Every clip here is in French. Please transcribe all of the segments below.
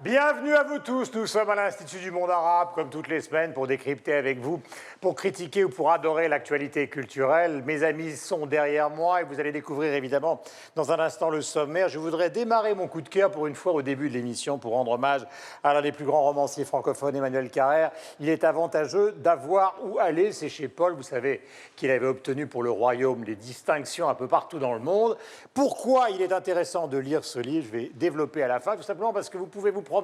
Bienvenue à vous tous, nous sommes à l'Institut du Monde Arabe, comme toutes les semaines, pour décrypter avec vous, pour critiquer ou pour adorer l'actualité culturelle. Mes amis sont derrière moi et vous allez découvrir évidemment dans un instant le sommaire. Je voudrais démarrer mon coup de cœur pour une fois au début de l'émission pour rendre hommage à l'un des plus grands romanciers francophones, Emmanuel Carrère. Il est avantageux d'avoir où aller, c'est chez Paul. Vous savez qu'il avait obtenu pour le royaume des distinctions un peu partout dans le monde. Pourquoi il est intéressant de lire ce livre? Je vais développer à la fin, tout simplement parce que vous pouvez vous promener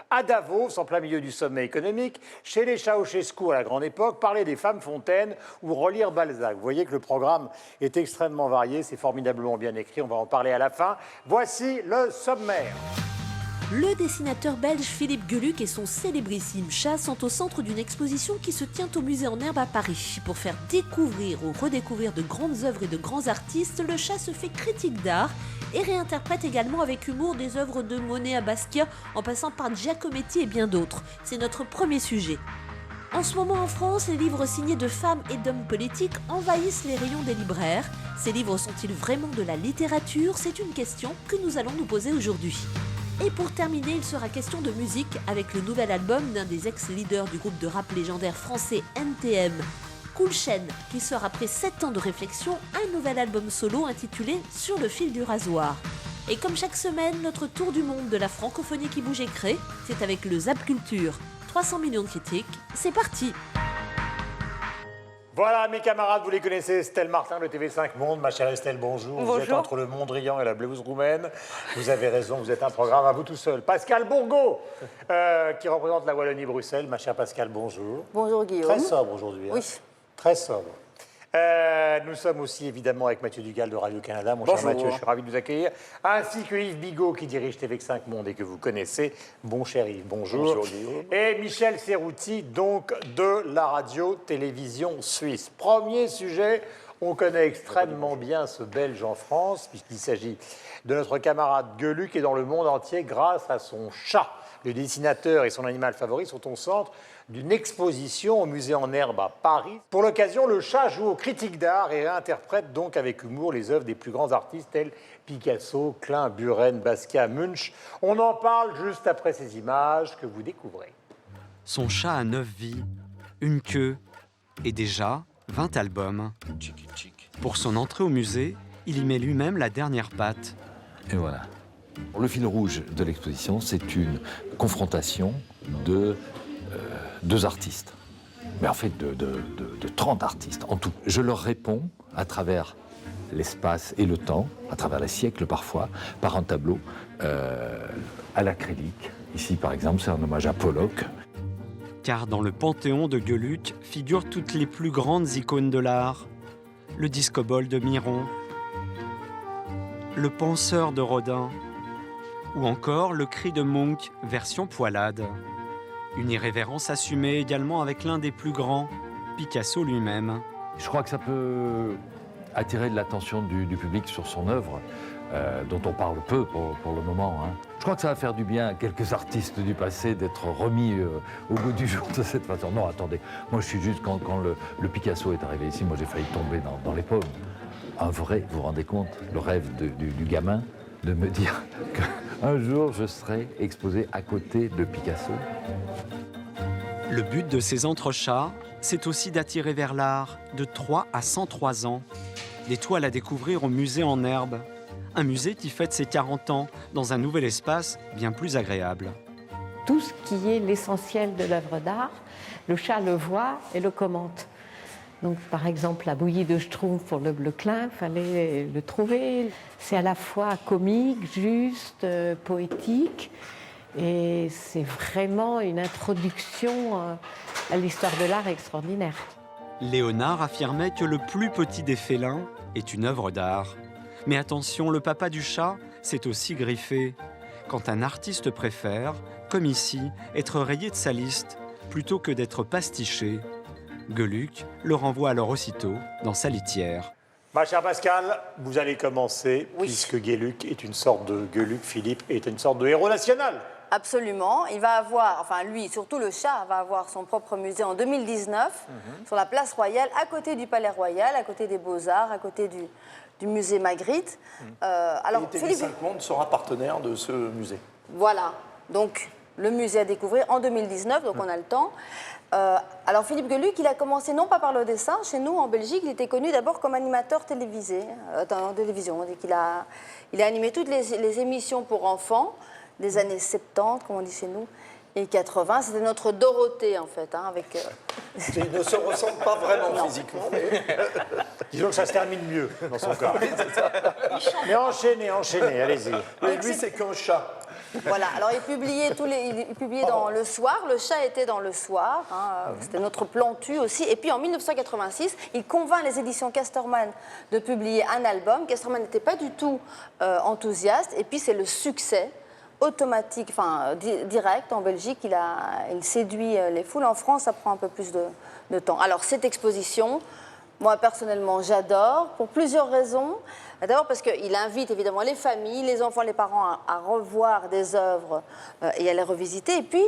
à Davos, en plein milieu du sommet économique, chez les Ceausescu à la grande époque, parler des femmes fontaines ou relire Balzac. Vous voyez que le programme est extrêmement varié, c'est formidablement bien écrit, on va en parler à la fin. Voici le sommaire. Le dessinateur belge Philippe Geluck et son célébrissime chat sont au centre d'une exposition qui se tient au musée en herbe à Paris. Pour faire découvrir ou redécouvrir de grandes œuvres et de grands artistes, le chat se fait critique d'art et réinterprète également avec humour des œuvres de Monet à Basquiat en passant par Giacometti et bien d'autres. C'est notre premier sujet. En ce moment en France, les livres signés de femmes et d'hommes politiques envahissent les rayons des libraires. Ces livres sont-ils vraiment de la littérature? C'est une question que nous allons nous poser aujourd'hui. Et pour terminer, il sera question de musique avec le nouvel album d'un des ex-leaders du groupe de rap légendaire français NTM, Cool Chain, qui sort après 7 ans de réflexion un nouvel album solo intitulé Sur le fil du rasoir. Et comme chaque semaine, notre tour du monde de la francophonie qui bouge et crée, c'est avec le Zap Culture. 300 millions de critiques, c'est parti! Voilà, mes camarades, vous les connaissez, Estelle Martin de TV5 Monde. Ma chère Estelle, bonjour. Bonjour. Vous êtes entre le Mondrian et la blouse roumaine. Vous avez raison, vous êtes un programme à vous tout seul. Pascal Bourgault, qui représente la Wallonie-Bruxelles. Ma chère Pascal, bonjour. Bonjour Guillaume. Très sobre aujourd'hui. Oui. Hein. Très sobre. Nous sommes aussi évidemment avec Mathieu Dugal de Radio-Canada. Mon cher Mathieu, je suis ravi de vous accueillir. Ainsi que Yves Bigot qui dirige TV5 Monde et que vous connaissez. Bon cher Yves, bonjour. Bonjour Guillaume. Et Michel Serrouti, donc de la radio-télévision suisse. Premier sujet, on connaît extrêmement bien ce Belge en France, puisqu'il s'agit de notre camarade Geluck et dans le monde entier grâce à son chat. Le dessinateur et son animal favori sont au centre d'une exposition au musée en herbe à Paris. Pour l'occasion, le chat joue aux critiques d'art et réinterprète donc avec humour les œuvres des plus grands artistes tels Picasso, Klein, Buren, Basquiat, Munch. On en parle juste après ces images que vous découvrez. Son chat a 9 vies, une queue et déjà 20 albums. Pour son entrée au musée, il y met lui-même la dernière patte. Et voilà. Le fil rouge de l'exposition, c'est une confrontation de deux artistes. Mais en fait, de 30 artistes en tout. Je leur réponds à travers l'espace et le temps, à travers les siècles parfois, par un tableau à l'acrylique. Ici, par exemple, c'est un hommage à Pollock. Car dans le panthéon de Geluck figurent toutes les plus grandes icônes de l'art. Le disco-ball de Miron, le penseur de Rodin, ou encore le cri de Munch, version poilade. Une irrévérence assumée également avec l'un des plus grands, Picasso lui-même. Je crois que ça peut attirer de l'attention du public sur son œuvre, dont on parle peu pour le moment. Hein. Je crois que ça va faire du bien à quelques artistes du passé d'être remis au goût du jour de cette façon. Non, attendez, moi je suis juste, quand le Picasso est arrivé ici, moi j'ai failli tomber dans les pommes. Un vrai, vous vous rendez compte, le rêve du gamin, de me dire qu'un jour je serai exposé à côté de Picasso. Le but de ces entrechats, c'est aussi d'attirer vers l'art de 3 à 103 ans. Des toiles à découvrir au musée en herbe. Un musée qui fête ses 40 ans dans un nouvel espace bien plus agréable. Tout ce qui est l'essentiel de l'œuvre d'art, le chat le voit et le commente. Donc, par exemple, la bouillie de Schtroumpf pour le Bleu Klein, il fallait le trouver. C'est à la fois comique, juste, poétique. Et c'est vraiment une introduction à l'histoire de l'art extraordinaire. Léonard affirmait que le plus petit des félins est une œuvre d'art. Mais attention, le papa du chat, c'est aussi griffé. Quand un artiste préfère, comme ici, être rayé de sa liste, plutôt que d'être pastiché, Geluck le renvoie alors aussitôt dans sa litière. Ma chère Pascal, vous allez commencer, Oui. puisque Geluck est une sorte de Geluck, Philippe est une sorte de héros national. Absolument. Il va avoir, enfin lui, surtout le chat, va avoir son propre musée en 2019 sur la place Royale, à côté du Palais Royal, à côté des Beaux-Arts, à côté du musée Magritte. Et TV5 Monde sera partenaire de ce musée. Voilà. Donc, le musée à découvrir en 2019, donc on a le temps. Alors Philippe Geluck, il a commencé non pas par le dessin, chez nous en Belgique, il était connu d'abord comme animateur télévisé, en télévision. Il a animé toutes les émissions pour enfants des années 70, comme on dit chez nous, et 80. C'était notre Dorothée en fait, avec... Ils ne se ressemblent pas vraiment physiquement, mais... Disons que ça se termine mieux dans son cas. Mais enchaînez, allez-y. Et lui, c'est qu'un chat. Voilà, alors il publiait dans Le Soir, le chat était dans Le Soir, c'était notre plantu aussi. Et puis en 1986, il convainc les éditions Casterman de publier un album. Casterman n'était pas du tout enthousiaste, et puis c'est le succès automatique, direct en Belgique. Il séduit les foules. En France, ça prend un peu plus de temps. Alors cette exposition, moi personnellement, j'adore pour plusieurs raisons. D'abord parce qu'il invite évidemment les familles, les enfants, les parents à revoir des œuvres et à les revisiter. Et puis,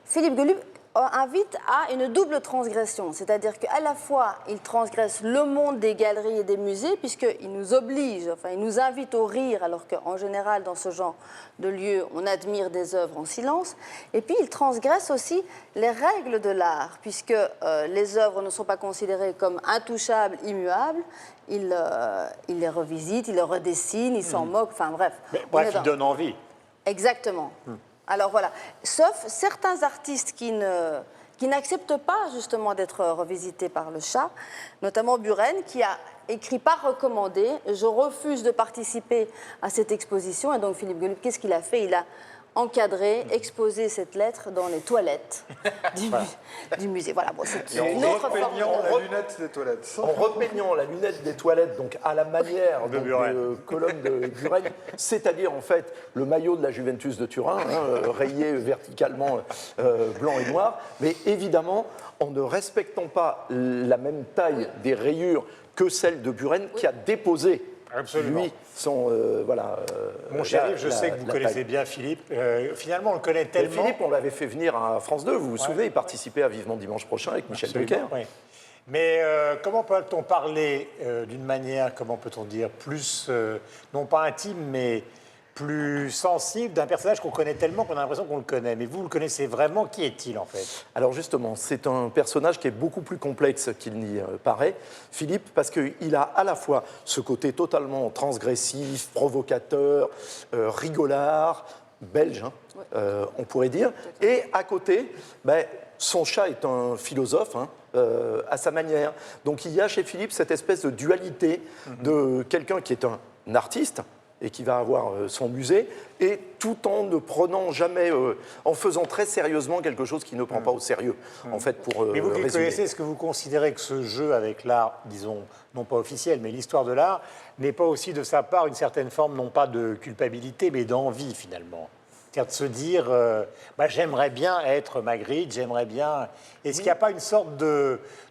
Philippe Geluck invite à une double transgression. C'est-à-dire qu'à la fois, il transgresse le monde des galeries et des musées, puisqu'il nous oblige, il nous invite au rire, alors qu'en général, dans ce genre de lieu, on admire des œuvres en silence. Et puis, il transgresse aussi les règles de l'art, puisque les œuvres ne sont pas considérées comme intouchables, immuables. Il les revisite, il les redessine, il s'en moque, bref. Mais, bref, il donne envie. Exactement. Alors voilà, sauf certains artistes qui n'acceptent pas justement d'être revisités par le chat, notamment Buren, qui a écrit par recommandé « Je refuse de participer à cette exposition ». Et donc Philippe Geluck, qu'est-ce qu'il a fait? Il a encadré, exposé cette lettre dans les toilettes du musée. Voilà, bon, c'est une autre forme. La lunette des toilettes. En repeignant la lunette des toilettes, donc à la manière de colonne de Buren, c'est-à-dire en fait le maillot de la Juventus de Turin, rayé verticalement blanc et noir, mais évidemment en ne respectant pas la même taille des rayures que celle de Buren, qui a déposé Absolument. lui son Mon shérif, je sais que vous connaissez bien Philippe. Finalement, on le connaît Et tellement. Philippe, on l'avait fait venir à France 2, vous vous souvenez, il participait à Vivement Dimanche Prochain avec Michel Drucker. Oui. Mais comment peut-on parler d'une manière, comment peut-on dire, plus, non pas intime, mais plus sensible d'un personnage qu'on connaît tellement qu'on a l'impression qu'on le connaît. Mais vous le connaissez vraiment, qui est-il en fait? Alors justement, c'est un personnage qui est beaucoup plus complexe qu'il n'y paraît, Philippe, parce qu'il a à la fois ce côté totalement transgressif, provocateur, rigolard, belge, on pourrait dire, et à côté, son chat est un philosophe, à sa manière. Donc il y a chez Philippe cette espèce de dualité de quelqu'un qui est un artiste, et qui va avoir son musée, et tout en ne prenant jamais, en faisant très sérieusement quelque chose qu'il ne prend pas au sérieux, en fait, pour Mais vous qui le résumer. connaissez, est-ce que vous considérez que ce jeu avec l'art, disons, non pas officiel, mais l'histoire de l'art, n'est pas aussi de sa part une certaine forme, non pas de culpabilité, mais d'envie, finalement? C'est-à-dire de se dire, j'aimerais bien être Magritte, j'aimerais bien... Est-ce qu'il n'y a pas une sorte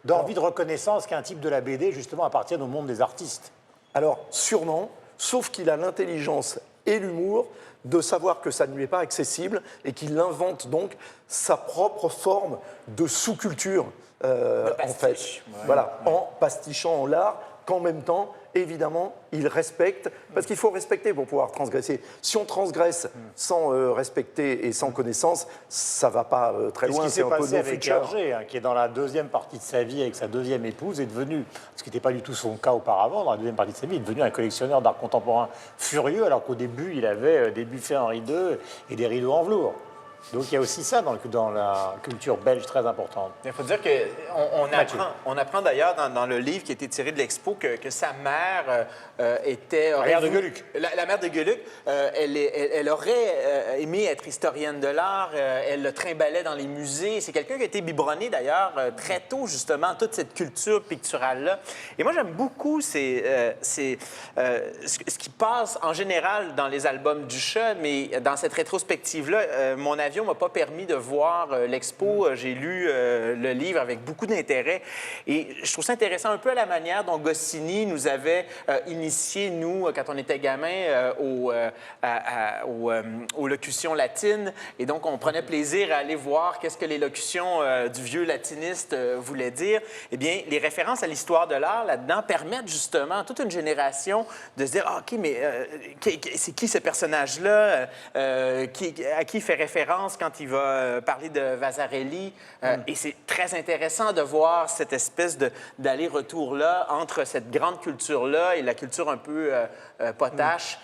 d'envie de reconnaissance qu'un type de la BD, justement, appartienne au monde des artistes? Alors, sûrement, sauf qu'il a l'intelligence et l'humour de savoir que ça ne lui est pas accessible et qu'il invente donc sa propre forme de sous-culture, en fait. Voilà, en pastichant l'art, qu'en même temps, évidemment, il respecte, parce qu'il faut respecter pour pouvoir transgresser. Si on transgresse sans respecter et sans connaissance, ça ne va pas très loin. Ce qui s'est un peu passé no avec future. Hergé, qui est dans la deuxième partie de sa vie avec sa deuxième épouse, est devenu, ce qui n'était pas du tout son cas auparavant, dans la deuxième partie de sa vie, est devenu un collectionneur d'art contemporain furieux, alors qu'au début, il avait des buffets Henri II et des rideaux en velours. Donc il y a aussi ça dans la culture belge très importante. Il faut dire qu'on apprend d'ailleurs dans le livre qui a été tiré de l'expo que sa mère était... La mère de Geluck. La mère de Geluck, elle aurait aimé être historienne de l'art, elle le trimballait dans les musées. C'est quelqu'un qui a été biberonné d'ailleurs très tôt, justement, toute cette culture picturale-là. Et moi, j'aime beaucoup ce qui passe en général dans les albums du chat, mais dans cette rétrospective-là, mon avion ne m'a pas permis de voir l'expo. J'ai lu le livre avec beaucoup d'intérêt. Et je trouve ça intéressant un peu à la manière dont Goscinny nous avait initiés, nous, quand on était gamins, aux locutions latines. Et donc, on prenait plaisir à aller voir qu'est-ce que les locutions du vieux latiniste voulaient dire. Eh bien, les références à l'histoire de l'art là-dedans permettent justement à toute une génération de se dire « Ah, OK, mais c'est qui ce personnage-là? À qui il fait référence? Florence quand il va parler de Vasarely. Et c'est très intéressant de voir cette espèce d'aller-retour-là entre cette grande culture-là et la culture un peu potache.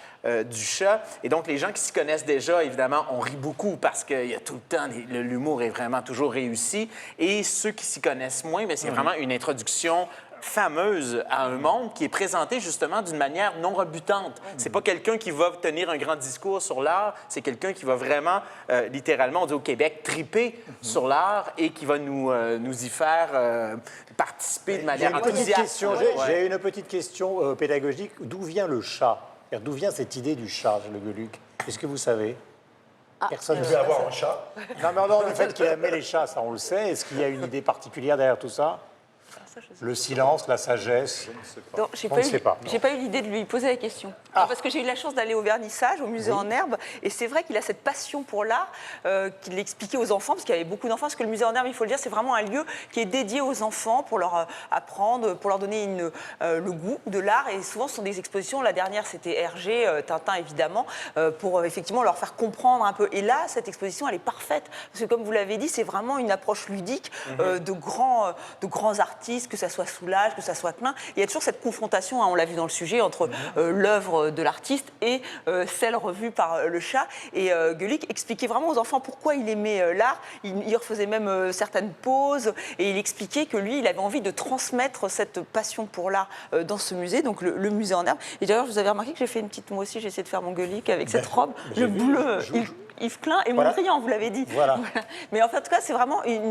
Du chat. Et donc, les gens qui s'y connaissent déjà, évidemment, on rit beaucoup parce qu'il y a tout le temps, l'humour est vraiment toujours réussi. Et ceux qui s'y connaissent moins, bien, c'est vraiment une introduction fameuse à un monde qui est présenté justement d'une manière non rebutante. C'est pas quelqu'un qui va tenir un grand discours sur l'art, c'est quelqu'un qui va vraiment, littéralement, on dit au Québec, triper sur l'art et qui va nous y faire participer de manière enthousiaste. J'ai une petite question pédagogique. D'où vient le chat? D'où vient cette idée du chat, le Gueluc? Est-ce que vous savez? Personne ne Vous devez avoir un chat. Non, mais en dehors du fait qu'il aimait les chats, ça on le sait. Est-ce qu'il y a une idée particulière derrière tout ça? Le silence, la sagesse. Non, j'ai pas eu l'idée de lui poser la question. Non, parce que j'ai eu la chance d'aller au vernissage, au musée en herbe, et c'est vrai qu'il a cette passion pour l'art qu'il expliquait aux enfants, parce qu'il y avait beaucoup d'enfants, parce que le musée en herbe, il faut le dire, c'est vraiment un lieu qui est dédié aux enfants pour leur apprendre, pour leur donner le goût de l'art, et souvent ce sont des expositions. La dernière, c'était Hergé, Tintin évidemment, pour effectivement leur faire comprendre un peu. Et là, cette exposition, elle est parfaite, parce que comme vous l'avez dit, c'est vraiment une approche ludique de grands artistes, que ça soit Soulages, que ça soit Klein. Il y a toujours cette confrontation, hein, on l'a vu dans le sujet, entre l'œuvre de l'artiste et celle revue par le chat. Et Gueluc expliquait vraiment aux enfants pourquoi il aimait l'art. Il refaisait même certaines pauses et il expliquait que lui, il avait envie de transmettre cette passion pour l'art dans ce musée, donc le musée en herbe. Et d'ailleurs, vous avez remarqué que j'ai fait une petite, moi aussi, j'ai essayé de faire mon Gueluc avec cette robe, le bleu. Yves Klein et Mondrian, vous l'avez dit. Voilà. Mais en fait, en tout cas, c'est vraiment une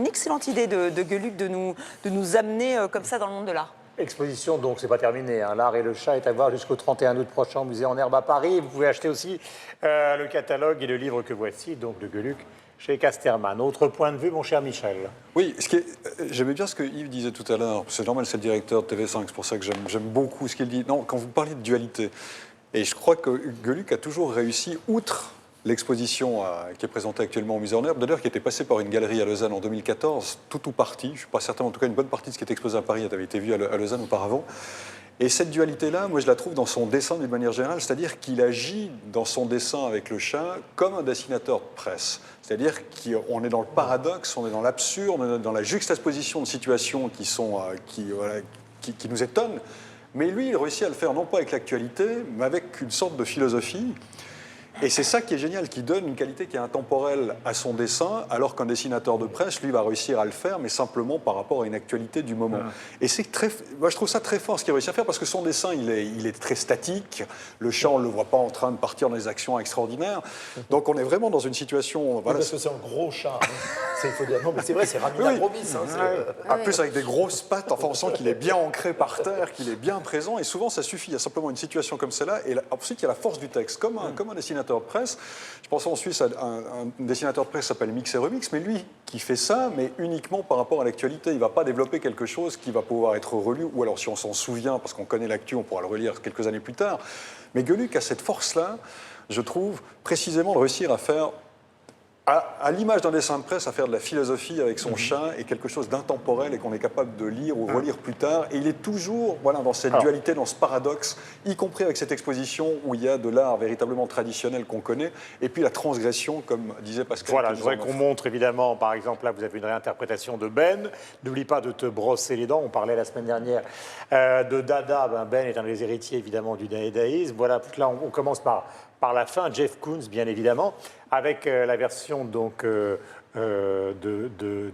excellente idée de Gueluc de nous amener comme ça dans le monde de l'art. Exposition, donc c'est pas terminé. Hein. L'art et le chat est à voir jusqu'au 31 août prochain au musée en herbe à Paris. Vous pouvez acheter aussi le catalogue et le livre que voici, donc de Gueluc, chez Casterman. Autre point de vue, mon cher Michel. Oui, j'aimais bien ce que Yves disait tout à l'heure. C'est normal, c'est le directeur de TV5, c'est pour ça que j'aime beaucoup ce qu'il dit. Non, quand vous parlez de dualité, et je crois que Gueluc a toujours réussi, outre l'exposition qui est présentée actuellement au musée en herbe, d'ailleurs qui était passée par une galerie à Lausanne en 2014, tout ou partie, je ne suis pas certain, en tout cas une bonne partie de ce qui est exposé à Paris avait été vu à Lausanne auparavant. Et cette dualité-là, moi je la trouve dans son dessin d'une manière générale, c'est-à-dire qu'il agit dans son dessin avec le chat comme un dessinateur de presse. C'est-à-dire qu'on est dans le paradoxe, on est dans l'absurde, on est dans la juxtaposition de situations qui nous étonnent. Mais lui, il réussit à le faire non pas avec l'actualité, mais avec une sorte de philosophie. Et c'est ça qui est génial, qui donne une qualité qui est intemporelle à son dessin, alors qu'un dessinateur de presse, lui, va réussir à le faire, mais simplement par rapport à une actualité du moment. Et moi, je trouve ça très fort ce qu'il réussit à faire, parce que son dessin, il est très statique. Le chat, on ne le voit pas en train de partir dans des actions extraordinaires. Donc on est vraiment dans une situation... Voilà, parce que c'est un gros chat. Hein. Il faut dire, non, mais c'est vrai, c'est Ramina Grobis. En plus, avec des grosses pattes, enfin, on sent qu'il est bien ancré par terre, qu'il est bien présent, et souvent, ça suffit. Il y a simplement une situation comme celle-là, et ensuite, il y a la force du texte, comme un dessinateur de presse. Je pense en Suisse à un dessinateur de presse qui s'appelle Mix et Remix, mais lui qui fait ça, mais uniquement par rapport à l'actualité. Il ne va pas développer quelque chose qui va pouvoir être relu, ou alors si on s'en souvient, parce qu'on connaît l'actu, on pourra le relire quelques années plus tard. Mais Gueluc a cette force-là, je trouve, précisément de réussir à faire, à l'image d'un dessin de presse, à faire de la philosophie avec son chat et quelque chose d'intemporel et qu'on est capable de lire ou relire plus tard. Et il est toujours dans cette dualité, dans ce paradoxe, y compris avec cette exposition où il y a de l'art véritablement traditionnel qu'on connaît, et puis la transgression, comme disait Pascal. Voilà, je voudrais qu'on montre évidemment, par exemple, là vous avez une réinterprétation de Ben. N'oublie pas de te brosser les dents. On parlait la semaine dernière de Dada. Ben est un des héritiers évidemment du dadaïsme. Voilà, là on commence par la fin, Jeff Koons, bien évidemment, avec la version donc, de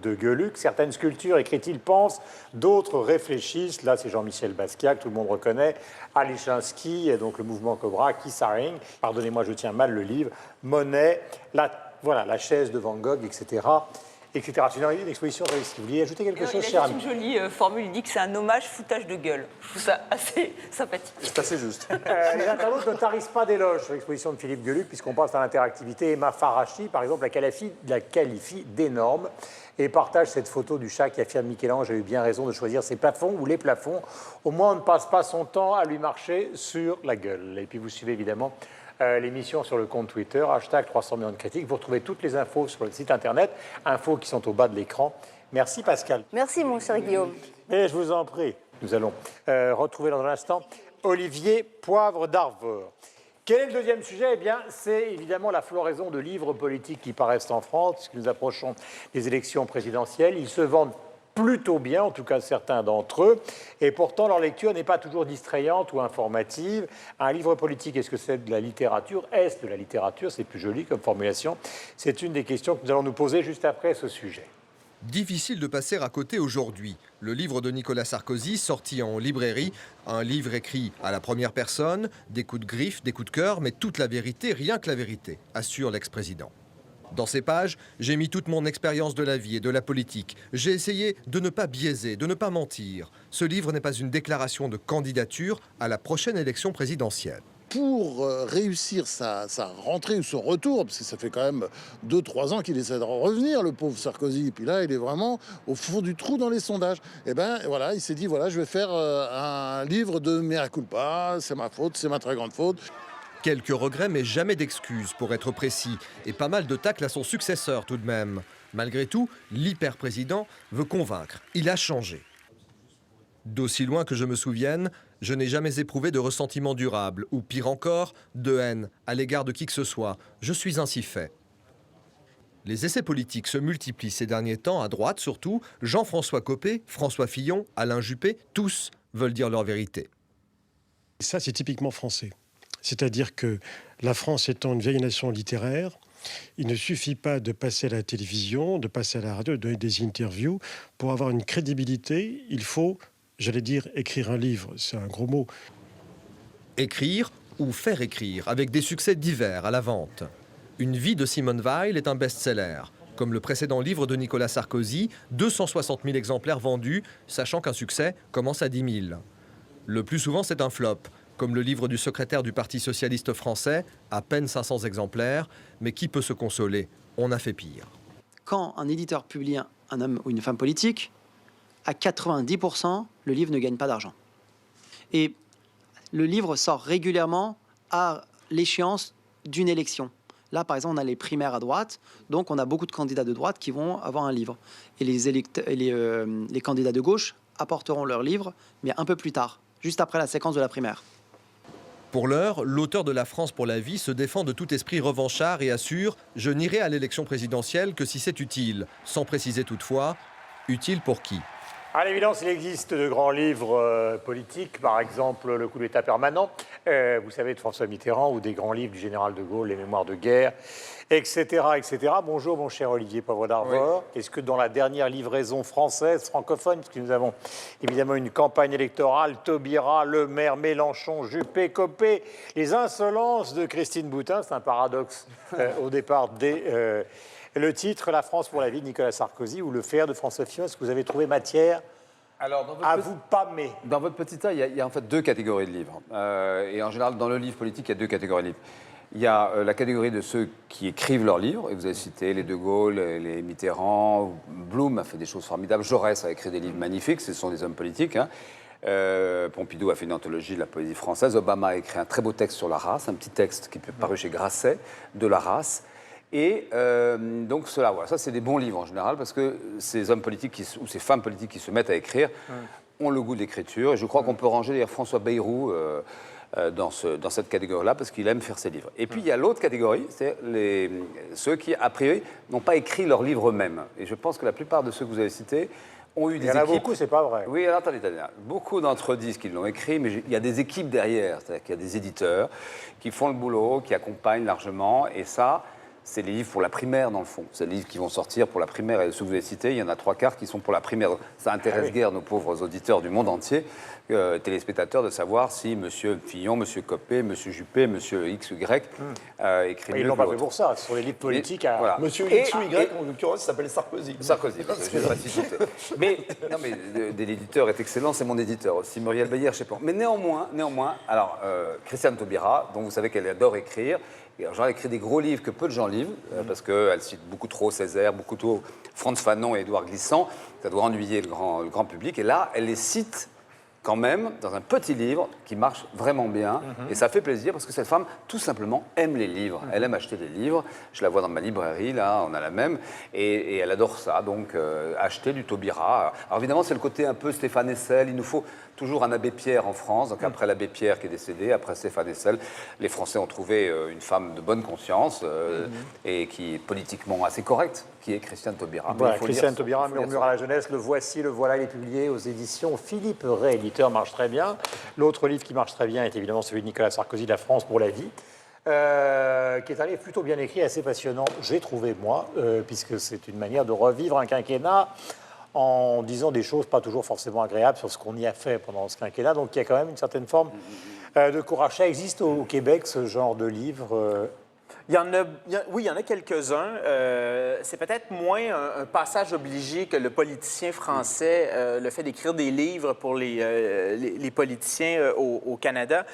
Gueluc. Certaines sculptures, écrit-il, pensent, d'autres réfléchissent. Là, c'est Jean-Michel Basquiat, tout le monde reconnaît. Alishinsky, et donc le mouvement Cobra, Keith Haring, pardonnez-moi, je tiens mal le livre, Monet, la chaise de Van Gogh, etc. etc. C'est une exposition réussie. Vous vouliez ajouter quelque chose, cher ami? Il a une jolie formule, il dit que c'est un hommage foutage de gueule. Je trouve ça assez sympathique. C'est assez juste. Les internautes ne tarissent pas d'éloges sur l'exposition de Philippe Gueluc, puisqu'on passe à l'interactivité. Emma Farachi, par exemple, la qualifie d'énorme et partage cette photo du chat qui affirme Michel-Ange a eu bien raison de choisir ses plafonds ou les plafonds. Au moins, on ne passe pas son temps à lui marcher sur la gueule. Et puis, vous suivez évidemment l'émission sur le compte Twitter, #300 millions de critiques. Vous retrouvez toutes les infos sur le site internet, infos qui sont au bas de l'écran. Merci Pascal. Merci mon cher Guillaume. Et je vous en prie, nous allons retrouver dans un instant Olivier Poivre d'Arvor. Quel est le deuxième sujet? Eh bien, c'est évidemment la floraison de livres politiques qui paraissent en France, puisque nous approchons des élections présidentielles. Ils se vendent plutôt bien, en tout cas certains d'entre eux, et pourtant leur lecture n'est pas toujours distrayante ou informative. Un livre politique, est-ce que c'est de la littérature? Est-ce de la littérature? C'est plus joli comme formulation. C'est une des questions que nous allons nous poser juste après ce sujet. Difficile de passer à côté aujourd'hui. Le livre de Nicolas Sarkozy, sorti en librairie, un livre écrit à la première personne, des coups de griffe, des coups de cœur, mais toute la vérité, rien que la vérité, assure l'ex-président. Dans ces pages, j'ai mis toute mon expérience de la vie et de la politique. J'ai essayé de ne pas biaiser, de ne pas mentir. Ce livre n'est pas une déclaration de candidature à la prochaine élection présidentielle. Pour réussir sa rentrée ou son retour, parce que ça fait quand même 2-3 ans qu'il essaie de revenir, le pauvre Sarkozy, et puis là, il est vraiment au fond du trou dans les sondages. Et ben voilà, il s'est dit, voilà, je vais faire un livre de mea culpa, c'est ma faute, c'est ma très grande faute. Quelques regrets, mais jamais d'excuses, pour être précis. Et pas mal de tacles à son successeur, tout de même. Malgré tout, l'hyper-président veut convaincre. Il a changé. D'aussi loin que je me souvienne, je n'ai jamais éprouvé de ressentiment durable, ou pire encore, de haine à l'égard de qui que ce soit. Je suis ainsi fait. Les essais politiques se multiplient ces derniers temps, à droite surtout. Jean-François Copé, François Fillon, Alain Juppé, tous veulent dire leur vérité. Ça, c'est typiquement français. C'est-à-dire que la France étant une vieille nation littéraire, il ne suffit pas de passer à la télévision, de passer à la radio, de donner des interviews. Pour avoir une crédibilité, il faut, j'allais dire, écrire un livre. C'est un gros mot. Écrire ou faire écrire, avec des succès divers à la vente. Une vie de Simone Weil est un best-seller. Comme le précédent livre de Nicolas Sarkozy, 260 000 exemplaires vendus, sachant qu'un succès commence à 10 000. Le plus souvent, c'est un flop. Comme le livre du secrétaire du Parti socialiste français, à peine 500 exemplaires, mais qui peut se consoler? On a fait pire. Quand un éditeur publie un homme ou une femme politique, à 90%, le livre ne gagne pas d'argent. Et le livre sort régulièrement à l'échéance d'une élection. Là, par exemple, on a les primaires à droite, donc on a beaucoup de candidats de droite qui vont avoir un livre. Et les candidats de gauche apporteront leur livre, mais un peu plus tard, juste après la séquence de la primaire. Pour l'heure, l'auteur de La France pour la vie se défend de tout esprit revanchard et assure « Je n'irai à l'élection présidentielle que si c'est utile », sans préciser toutefois « utile pour qui ». À l'évidence, il existe de grands livres politiques, par exemple Le coup d'État permanent, vous savez, de François Mitterrand, ou des grands livres du général de Gaulle, Les mémoires de guerre, etc. etc. Bonjour, mon cher Olivier Poivre d'Arvor. Oui. Est-ce que dans la dernière livraison française, francophone, parce que nous avons évidemment une campagne électorale, Taubira, Le Maire, Mélenchon, Juppé, Copé, les insolences de Christine Boutin, c'est un paradoxe au départ des... le titre, La France pour la vie de Nicolas Sarkozy, ou Le Faire de François Fillon, est-ce que vous avez trouvé matière à vous pâmer? Dans votre petit tas, il y a en fait deux catégories de livres. Et en général, dans le livre politique, il y a deux catégories de livres. Il y a la catégorie de ceux qui écrivent leurs livres, et vous avez cité les De Gaulle, les Mitterrand, Blum a fait des choses formidables, Jaurès a écrit des livres magnifiques, ce sont des hommes politiques. Hein. Pompidou a fait une anthologie de la poésie française, Obama a écrit un très beau texte sur la race, un petit texte qui est paru chez Grasset, de la race. Et donc cela, voilà, ça c'est des bons livres en général, parce que ces hommes politiques ou ces femmes politiques qui se mettent à écrire ont le goût de l'écriture. Et je crois qu'on peut ranger d'ailleurs François Bayrou dans cette catégorie-là, parce qu'il aime faire ses livres. Et puis il y a l'autre catégorie, c'est ceux qui, a priori, n'ont pas écrit leurs livres eux-mêmes. Et je pense que la plupart de ceux que vous avez cités ont eu des équipes... Il y en a beaucoup, c'est pas vrai. Oui, alors attendez. Beaucoup d'entre eux disent qu'ils l'ont écrit, mais il y a des équipes derrière, c'est-à-dire qu'il y a des éditeurs qui font le boulot, qui accompagnent largement, et ça... C'est les livres pour la primaire, dans le fond. C'est les livres qui vont sortir pour la primaire. Et ceux que vous avez cités, il y en a 3/4 qui sont pour la primaire. Ça intéresse guère nos pauvres auditeurs du monde entier, téléspectateurs, de savoir si M. Fillon, M. Copé, M. Juppé, M. X ou Y écrit mieux. Ils l'ont pas fait pour ça. Ce sont les livres politiques. Voilà. M. X ou Y, en l'occurrence, s'appelle Sarkozy. Sarkozy, je ne vais pas citer. Mais l'éditeur est excellent, c'est mon éditeur aussi, Muriel Bayer, je sais pas. Mais néanmoins, alors, Christiane Taubira, dont vous savez qu'elle adore écrire, et alors, elle écrit des gros livres que peu de gens lisent, parce qu'elle cite beaucoup trop Césaire, beaucoup trop Frantz Fanon et Édouard Glissant. Ça doit ennuyer le grand public. Et là, elle les cite quand même dans un petit livre qui marche vraiment bien. Et ça fait plaisir parce que cette femme, tout simplement, aime les livres. Elle aime acheter des livres. Je la vois dans ma librairie, là, on a la même. Et elle adore ça, donc acheter du Taubira. Alors évidemment, c'est le côté un peu Stéphane Hessel. Il nous faut toujours un abbé Pierre en France. Donc après l'abbé Pierre qui est décédé, après Stéphane Hessel, les Français ont trouvé une femme de bonne conscience et qui est politiquement assez correcte, qui est Christiane Taubira. Voilà, Christiane Taubira, Murmure à la jeunesse, le voici, le voilà, il est publié aux éditions Philippe Ray, éditeur, marche très bien. L'autre livre qui marche très bien est évidemment celui de Nicolas Sarkozy, La France pour la vie. Qui est un livre plutôt bien écrit, assez passionnant, j'ai trouvé moi, puisque c'est une manière de revivre un quinquennat en disant des choses pas toujours forcément agréables sur ce qu'on y a fait pendant ce quinquennat. Donc il y a quand même une certaine forme de courage. Ça existe au Québec, ce genre de livre Oui, il y en a quelques-uns. C'est peut-être moins un passage obligé que le politicien français, le fait d'écrire des livres pour les politiciens au Canada.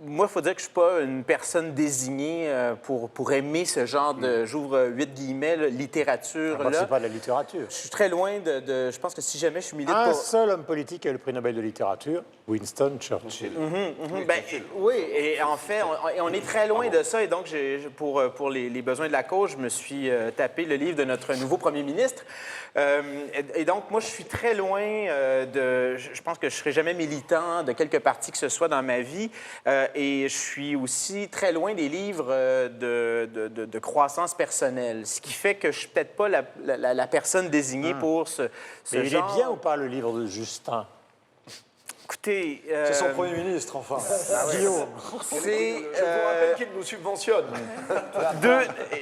Moi, il faut dire que je ne suis pas une personne désignée pour aimer ce genre de, j'ouvre 8 guillemets, littérature-là. C'est pas de la littérature. Je suis très loin de je pense que si jamais je suis militaire... Un seul homme politique qui a eu le prix Nobel de littérature, Winston Churchill. Oui, et en fait, on est très loin de ça. Et donc, pour les besoins de la cause, je me suis tapé le livre de notre nouveau premier ministre. Et donc, moi, je suis très loin je pense que je ne serai jamais militant de quelque parti que ce soit dans ma vie. Et je suis aussi très loin des livres de croissance personnelle. Ce qui fait que je ne suis peut-être pas la personne désignée pour ce Mais il genre... est bien ou pas, le livre de Justin? Écoutez... C'est son Premier ministre, enfin. Guillaume. Je vous rappelle qu'il nous subventionne.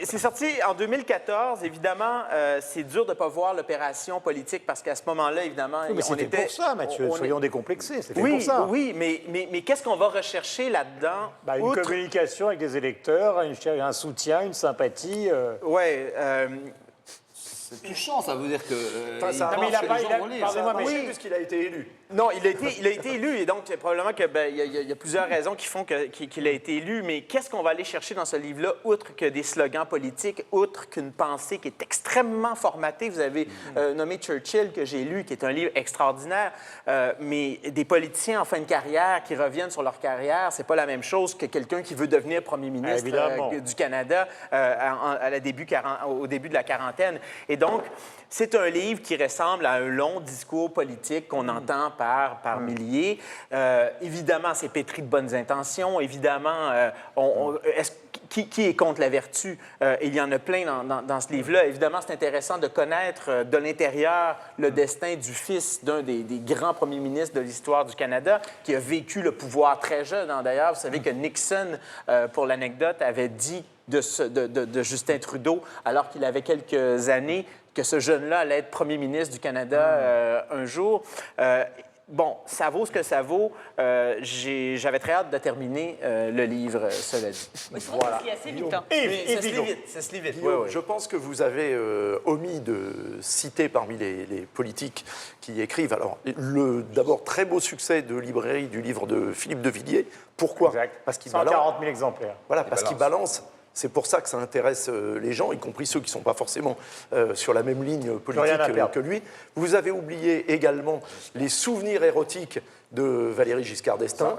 C'est sorti en 2014. Évidemment, c'est dur de ne pas voir l'opération politique parce qu'à ce moment-là, évidemment, Oui, mais c'était pour ça, Mathieu. Soyons décomplexés. C'était pour ça. Oui, mais qu'est-ce qu'on va rechercher là-dedans? Une communication avec des électeurs, un soutien, une sympathie. C'est touchant, ça veut dire que. Pardonnez-moi, mais puisqu'il a été élu. Non, il a été élu, et donc probablement qu'il y a plusieurs raisons qui font qu'il a été élu, mais qu'est-ce qu'on va aller chercher dans ce livre-là, outre que des slogans politiques, outre qu'une pensée qui est extrêmement formatée? Vous avez nommé Churchill, que j'ai lu, qui est un livre extraordinaire, mais des politiciens en fin de carrière qui reviennent sur leur carrière, c'est pas la même chose que quelqu'un qui veut devenir premier ministre du Canada au début de la quarantaine. Et donc, c'est un livre qui ressemble à un long discours politique qu'on entend par milliers. Évidemment, c'est pétri de bonnes intentions. Évidemment, qui est contre la vertu? Il y en a plein dans ce livre-là. Évidemment, c'est intéressant de connaître de l'intérieur le destin du fils d'un des grands premiers ministres de l'histoire du Canada, qui a vécu le pouvoir très jeune. D'ailleurs, vous savez que Nixon, pour l'anecdote, avait dit de Justin Trudeau, alors qu'il avait quelques années, que ce jeune-là allait être premier ministre du Canada un jour. Bon, ça vaut ce que ça vaut. J'avais très hâte de terminer le livre, cela dit. Voilà. C'est assez vite. Ça se lit vite. Guillaume, je pense que vous avez omis de citer parmi les politiques qui écrivent. Alors, d'abord, très beau succès de librairie du livre de Philippe de Villiers. Pourquoi? Parce qu'il 140 000 exemplaires. Voilà, parce qu'il balance. C'est pour ça que ça intéresse les gens, y compris ceux qui ne sont pas forcément sur la même ligne politique que lui. Vous avez oublié également les souvenirs érotiques de Valéry Giscard d'Estaing,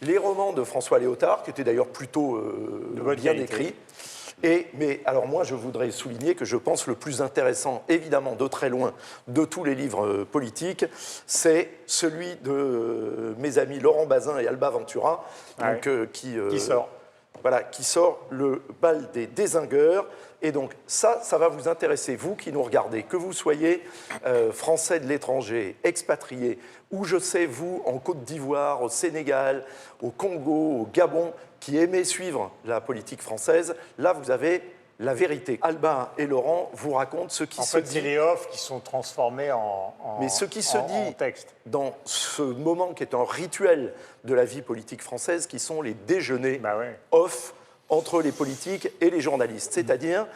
les romans de François Léotard, qui étaient d'ailleurs plutôt bien écrits. Mais alors moi, je voudrais souligner que je pense le plus intéressant, évidemment de très loin, de tous les livres politiques, c'est celui de mes amis Laurent Bazin et Alba Ventura, qui sort. Voilà, qui sort, le bal des dézingueurs. Et donc ça va vous intéresser, vous qui nous regardez, que vous soyez français de l'étranger, expatrié, ou je sais, vous, en Côte d'Ivoire, au Sénégal, au Congo, au Gabon, qui aimez suivre la politique française, là vous avez la vérité. Alba et Laurent vous racontent ce qui se dit. C'est les offs qui sont transformés en Mais ce qui se dit texte. Dans ce moment qui est un rituel de la vie politique française, qui sont les déjeuners off entre les politiques et les journalistes. C'est-à-dire,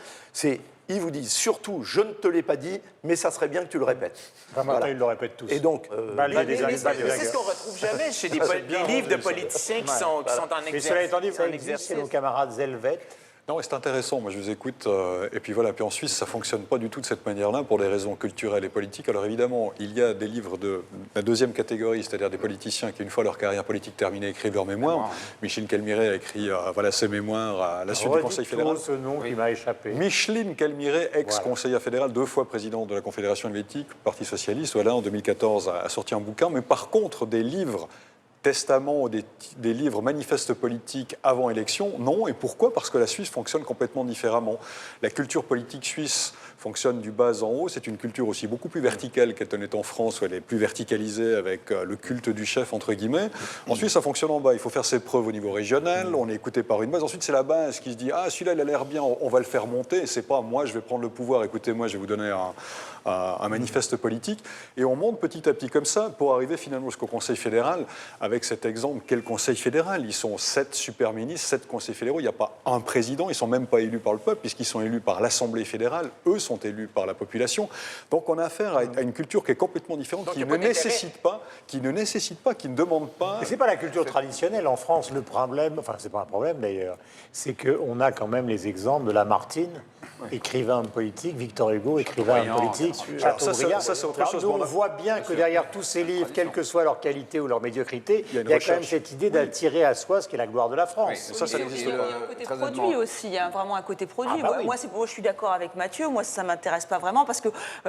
ils vous disent surtout, je ne te l'ai pas dit, mais ça serait bien que tu le répètes. Voilà. Ils le répètent tous. Et donc, c'est ce qu'on ne retrouve jamais chez des livres de politiciens qui sont en exercice. Mais cela étant dit, ça existe chez nos camarades helvètes. Non, c'est intéressant. Moi, je vous écoute. Et puis voilà. Puis en Suisse, ça fonctionne pas du tout de cette manière-là pour des raisons culturelles et politiques. Alors évidemment, il y a des livres de la deuxième catégorie, c'est-à-dire des politiciens qui, une fois leur carrière politique terminée, écrivent leurs mémoires. Micheline Kelmiré a écrit voilà, ses mémoires à la suite du Conseil fédéral. Ce nom qui m'a échappé. Micheline Kelmiré, ex-conseillère fédérale, 2 fois présidente de la Confédération helvétique, Parti socialiste, voilà, en 2014 a sorti un bouquin. Mais par contre, des livres testaments ou des livres manifestes politiques avant élection, non. Et pourquoi? Parce que la Suisse fonctionne complètement différemment. La culture politique suisse fonctionne du bas en haut. C'est une culture aussi beaucoup plus verticale qu'elle tenait en France, où elle est plus verticalisée avec le culte du chef, entre guillemets. En Suisse, ça fonctionne en bas. Il faut faire ses preuves au niveau régional. On est écouté par une base. Ensuite, c'est la base qui se dit « Ah, celui-là, il a l'air bien, on va le faire monter. » Et c'est pas « Moi, je vais prendre le pouvoir. Écoutez-moi, je vais vous donner un manifeste politique. » Et on monte petit à petit comme ça pour arriver finalement jusqu'au Conseil fédéral avec cet exemple. Quel Conseil fédéral? Ils sont 7 super ministres, 7 conseils fédéraux. Il n'y a pas un président. Ils ne sont même pas élus par le peuple puisqu'ils sont élus par l'Assemblée fédérale. Eux sont élus par la population. Donc on a affaire à une culture qui est complètement différente, qui ne nécessite pas, qui ne demande pas... Mais ce n'est pas la culture traditionnelle. En France, le problème, enfin c'est pas un problème d'ailleurs, c'est qu'on a quand même les exemples de Lamartine, écrivain politique, Victor Hugo, écrivain politique, Chateaubriand. On voit bien que derrière tous ces livres, quelle que soit leur qualité ou leur médiocrité, il y a quand même cette idée d'attirer à soi ce qui est la gloire de la France. Oui, ça n'existe pas. Il y a un côté produit aussi, il y a vraiment un côté produit. Moi, je suis d'accord avec Mathieu, moi ça ne m'intéresse pas vraiment parce que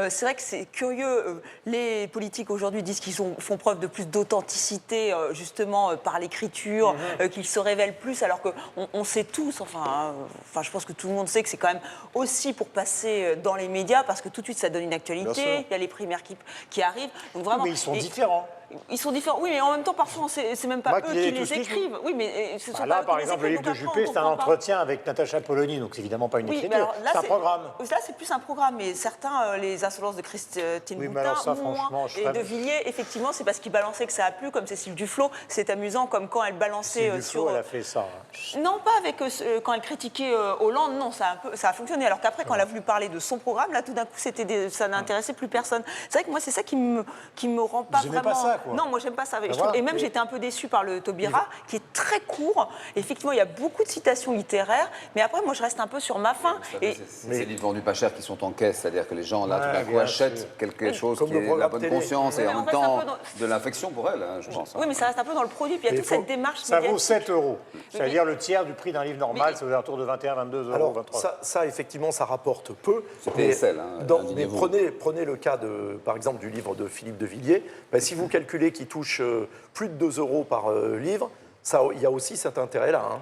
c'est vrai que c'est curieux. Les politiques aujourd'hui disent qu'ils font preuve de plus d'authenticité justement par l'écriture, qu'ils se révèlent plus alors qu'on sait tous, enfin je pense que tout le monde sait que c'est quand même aussi pour passer dans les médias parce que tout de suite ça donne une actualité, il y a les primaires qui arrivent. Donc vraiment, mais ils sont différents. Ils sont différents, oui, mais en même temps, parfois, c'est même pas eux qui les écrivent. Oui, mais ce sont là, pas par exemple, le livre de Juppé, c'est un entretien avec Natacha Polony, donc c'est évidemment pas une écriture, c'est un programme. Là, c'est plus un programme, mais certains, les insolences de Christine Boutin, et de Villiers, effectivement, c'est parce qu'ils balançaient que ça a plu, comme Cécile Duflot, c'est amusant, comme quand elle balançait Duflot, elle a fait ça. Non, pas avec quand elle critiquait Hollande, non, ça a fonctionné. Alors qu'après, quand elle a voulu parler de son programme, là, tout d'un coup, ça n'intéressait plus personne. C'est vrai que moi, c'est ça qui me rend pas vraiment. Pas ça, quoi. Non, moi, j'aime pas ça. Et même, j'étais un peu déçue par le Taubira, qui est très court. Effectivement, il y a beaucoup de citations littéraires, mais après, moi, je reste un peu sur ma faim. C'est des livres vendus pas cher qui sont en caisse, c'est-à-dire que les gens, là, tout d'un coup, achètent quelque chose qui est de la bonne conscience et en même temps de l'infection pour elle, je pense. Oui, mais ça reste un peu dans le produit, puis il y a toute cette démarche. Ça vaut 7 €. C'est-à-dire le tiers du prix d'un livre normal, c'est aux alentours de 21, 22 €. Alors, 23. ça, effectivement, ça rapporte peu. C'était celle. Mais prenez le cas, par exemple, du livre de Philippe de Villiers. Ben, si vous calculez qu'il touche plus de 2 € par livre, il y a aussi cet intérêt-là.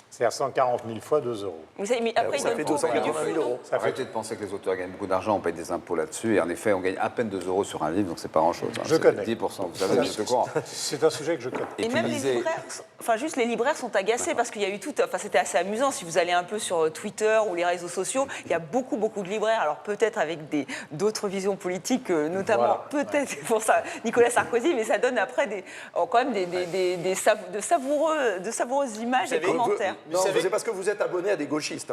C'est-à-dire 140 000 fois 2 €. Mais après, ça fait 280 000 €. Arrêtez de penser que les auteurs gagnent beaucoup d'argent, on paye des impôts là-dessus, et en effet, on gagne à peine 2 € sur un livre, donc c'est pas grand-chose. Je connais. 10%, vous savez, je te crois. C'est un sujet que je connais. Et même les libraires, les libraires sont agacés parce qu'il y a eu tout. Enfin, c'était assez amusant. Si vous allez un peu sur Twitter ou les réseaux sociaux, il y a beaucoup de libraires. Alors peut-être avec d'autres visions politiques, notamment peut-être pour ça Nicolas Sarkozy, mais ça donne après quand même de savoureuses images et commentaires. Non, c'est parce que vous êtes abonné à des gauchistes,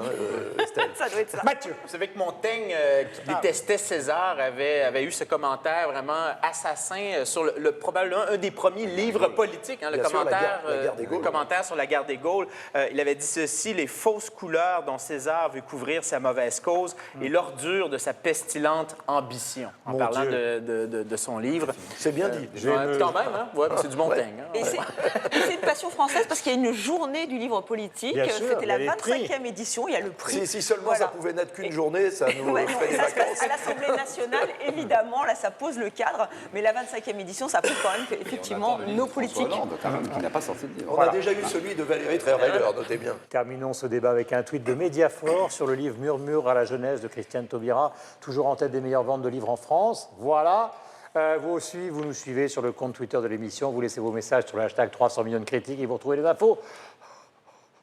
Estelle. Ça doit être ça. Mathieu. Vous savez que Montaigne, qui détestait César, avait eu ce commentaire vraiment assassin sur probablement un des premiers livres politiques, le commentaire sur la guerre des Gaules. Il avait dit ceci: les fausses couleurs dont César veut couvrir sa mauvaise cause et l'ordure de sa pestilente ambition, en parlant de son livre. C'est bien dit. Quand même, c'est du Montaigne. Et c'est une passion française parce qu'il y a une journée du livre politique. C'était la 25e édition, il y a le prix. Si seulement ça pouvait n'être qu'une journée, ça nous ferait des vacances. À l'Assemblée nationale, évidemment, là, ça pose le cadre. Mais la 25e édition, ça prouve quand même qu'effectivement, nos politiques... Hollande, quand même, qui n'a pas sorti de livre. On a déjà eu celui de Valérie Trierweiler, notez bien. Terminons ce débat avec un tweet de Mediafor sur le livre Murmure à la jeunesse de Christiane Taubira, toujours en tête des meilleures ventes de livres en France. Voilà. Vous aussi, vous nous suivez sur le compte Twitter de l'émission. Vous laissez vos messages sur le hashtag 300 millions de critiques et vous retrouvez les infos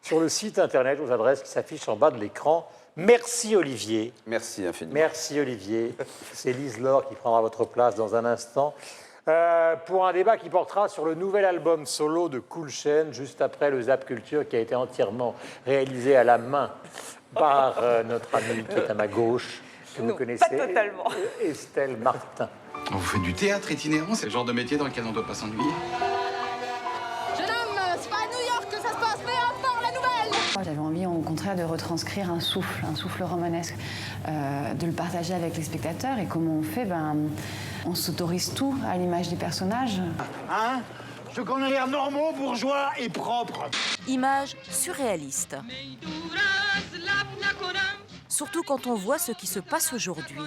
sur le site internet aux adresses qui s'affichent en bas de l'écran. Merci Olivier. Merci infiniment. Merci Olivier. C'est Lise Laure qui prendra votre place dans un instant pour un débat qui portera sur le nouvel album solo de Cool Chain, juste après le Zap Culture qui a été entièrement réalisé à la main par notre amie qui est à ma gauche, que vous connaissez, pas totalement. Estelle Martin. On vous fait du théâtre itinérant, c'est le genre de métier dans lequel on ne doit pas s'ennuyer. J'avais envie au contraire de retranscrire un souffle romanesque, de le partager avec les spectateurs. Et comment on fait? On s'autorise tout à l'image des personnages. Hein? Ceux qu'on a l'air normaux, bourgeois et propres. Image surréaliste. Surtout quand on voit ce qui se passe aujourd'hui.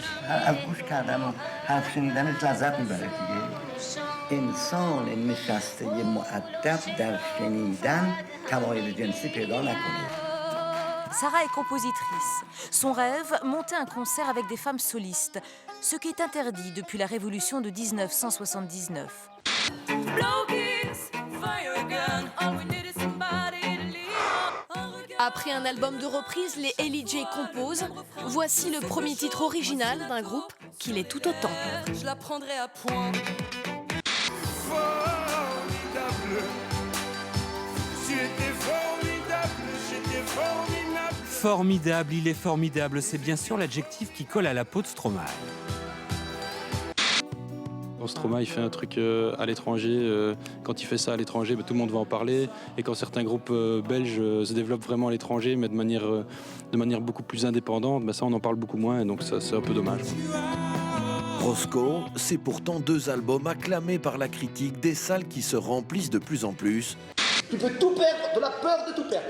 Sarah est compositrice. Son rêve, monter un concert avec des femmes solistes, ce qui est interdit depuis la Révolution de 1979. Après un album de reprise, les L.I.J. composent. Voici le premier titre original d'un groupe qui l'est tout autant. Je la prendrai à point. Formidable. J'étais formidable. Formidable, il est formidable, c'est bien sûr l'adjectif qui colle à la peau de Stromae. Quand Stromae il fait un truc à l'étranger, quand il fait ça à l'étranger, tout le monde va en parler. Et quand certains groupes belges se développent vraiment à l'étranger, mais de manière beaucoup plus indépendante, ça on en parle beaucoup moins, et donc ça c'est un peu dommage. Roscoe, c'est pourtant 2 albums acclamés par la critique, des salles qui se remplissent de plus en plus. Tu peux tout perdre de la peur de tout perdre.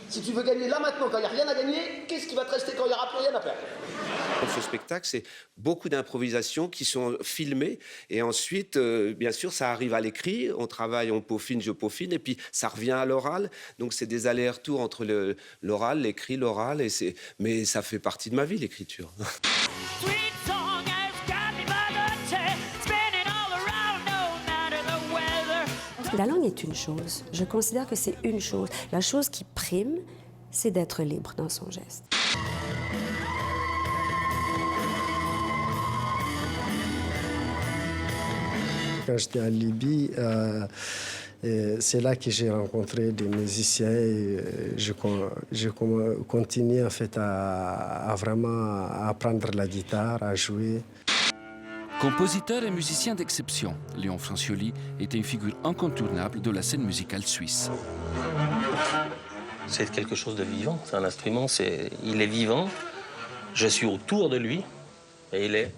Si tu veux gagner là maintenant, quand il n'y a rien à gagner, qu'est-ce qui va te rester quand il n'y aura plus rien à perdre? Ce spectacle, c'est beaucoup d'improvisations qui sont filmées. Et ensuite, bien sûr, ça arrive à l'écrit. On travaille, on peaufine, je peaufine. Et puis, ça revient à l'oral. Donc, c'est des allers-retours entre l'oral, l'écrit, l'oral. Mais ça fait partie de ma vie, l'écriture. La langue est une chose. Je considère que c'est une chose. La chose qui prime, c'est d'être libre dans son geste. Quand j'étais en Libye, c'est là que j'ai rencontré des musiciens et j'ai continué en fait à vraiment apprendre la guitare, à jouer. Compositeur et musicien d'exception, Léon Francioli était une figure incontournable de la scène musicale suisse. C'est quelque chose de vivant, c'est un instrument, il est vivant, je suis autour de lui et il est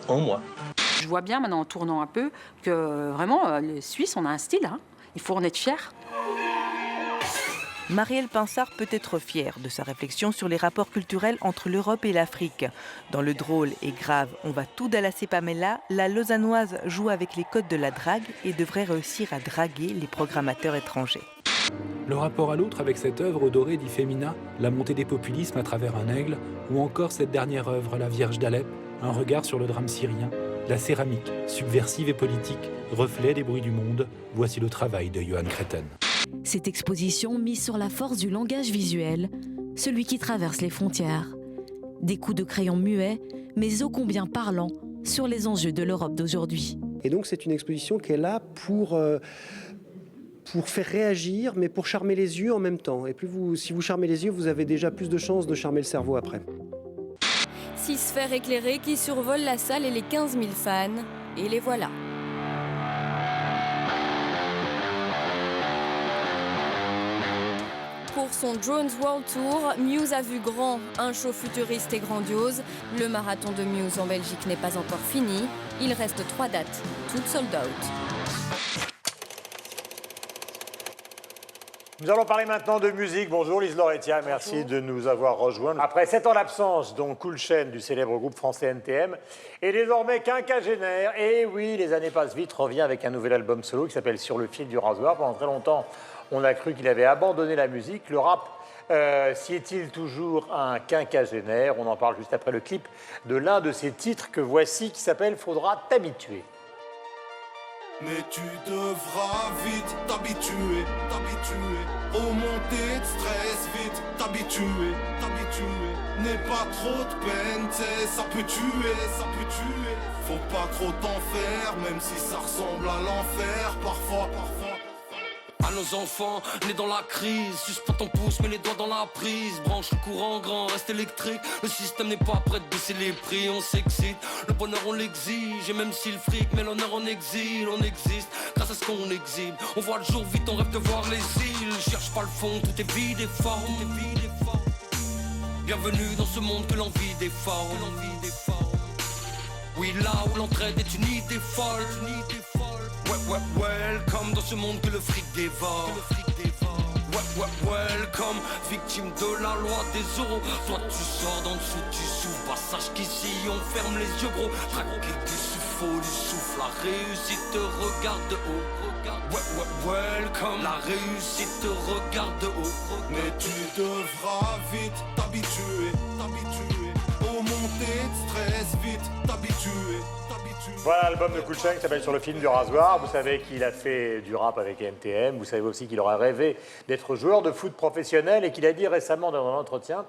en moi. Je vois bien maintenant en tournant un peu que vraiment les Suisses, on a un style, hein. Il faut en être fier. Marielle Pinsard peut être fière de sa réflexion sur les rapports culturels entre l'Europe et l'Afrique. Dans le drôle et grave On va tout dallasser Pamela, la lausannoise joue avec les codes de la drague et devrait réussir à draguer les programmateurs étrangers. Le rapport à l'autre avec cette œuvre dorée dit Femina, la montée des populismes à travers un aigle, ou encore cette dernière œuvre, La Vierge d'Alep, un regard sur le drame syrien, la céramique, subversive et politique, reflet des bruits du monde, voici le travail de Johan Cretton. Cette exposition mise sur la force du langage visuel, celui qui traverse les frontières. Des coups de crayon muets, mais ô combien parlants, sur les enjeux de l'Europe d'aujourd'hui. Et donc c'est une exposition qui est là pour faire réagir, mais pour charmer les yeux en même temps. Et si vous charmez les yeux, vous avez déjà plus de chances de charmer le cerveau après. 6 sphères éclairées qui survolent la salle et les 15 000 fans, et les voilà. Pour son Drones World Tour, Muse a vu grand, un show futuriste et grandiose. Le marathon de Muse en Belgique n'est pas encore fini. Il reste 3 dates, toutes sold out. Nous allons parler maintenant de musique. Bonjour Lise Lauretian, merci de nous avoir rejoints. Après 7 ans d'absence, dont Cool Chain du célèbre groupe français NTM, et désormais quinquagénaire, et oui, les années passent vite, revient avec un nouvel album solo qui s'appelle Sur le fil du rasoir. Pendant très longtemps, on a cru qu'il avait abandonné la musique. Le rap, s'y est-il toujours un quinquagénaire? On en parle juste après le clip de l'un de ses titres que voici, qui s'appelle « Faudra t'habituer ». Mais tu devras vite t'habituer aux montées de stress, vite t'habituer. N'aie pas trop de peine, ça peut tuer. Faut pas trop t'en faire, même si ça ressemble à l'enfer parfois. À nos enfants, nés dans la crise, suspends ton pouce, mets les doigts dans la prise, branche le courant grand, reste électrique, le système n'est pas prêt de baisser les prix, on s'excite, le bonheur on l'exige, et même si le fric met l'honneur en exil, on existe, grâce c'est ce qu'on exhibe. On voit le jour vite, on rêve de voir les îles. Cherche pas le fond, tout est vide et forme. Bienvenue dans ce monde que l'envie déforme. Oui, là où l'entraide est une idée folle. Welcome dans ce monde que le fric dévore. Welcome, victime de la loi des euros. Toi tu sors d'en dessous, tu souffres. Bah, sache qu'ici on ferme les yeux gros. Traquer du souffle, du souffle. La réussite te regarde de haut. Welcome, la réussite te regarde de haut. Mais tu devras vite t'habituer aux montées de stress, vite t'habituer. Voilà l'album de Cool Chain qui s'appelle Sur le film du rasoir. Vous savez qu'il a fait du rap avec NTM. Vous savez aussi qu'il aurait rêvé d'être joueur de foot professionnel et qu'il a dit récemment dans un entretien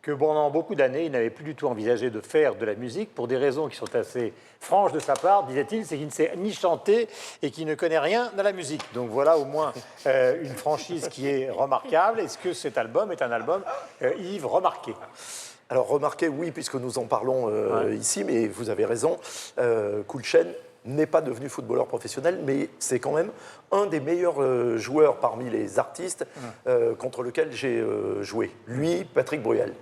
que pendant beaucoup d'années, il n'avait plus du tout envisagé de faire de la musique pour des raisons qui sont assez franches de sa part, disait-il, c'est qu'il ne sait ni chanter et qu'il ne connaît rien dans la musique. Donc voilà au moins une franchise qui est remarquable. Est-ce que cet album est un album, Yves, remarqué ? Alors remarquez, oui, puisque nous en parlons ici, mais vous avez raison, Cool Chain n'est pas devenu footballeur professionnel, mais c'est quand même un des meilleurs joueurs parmi les artistes contre lequel j'ai joué. Lui, Patrick Bruel.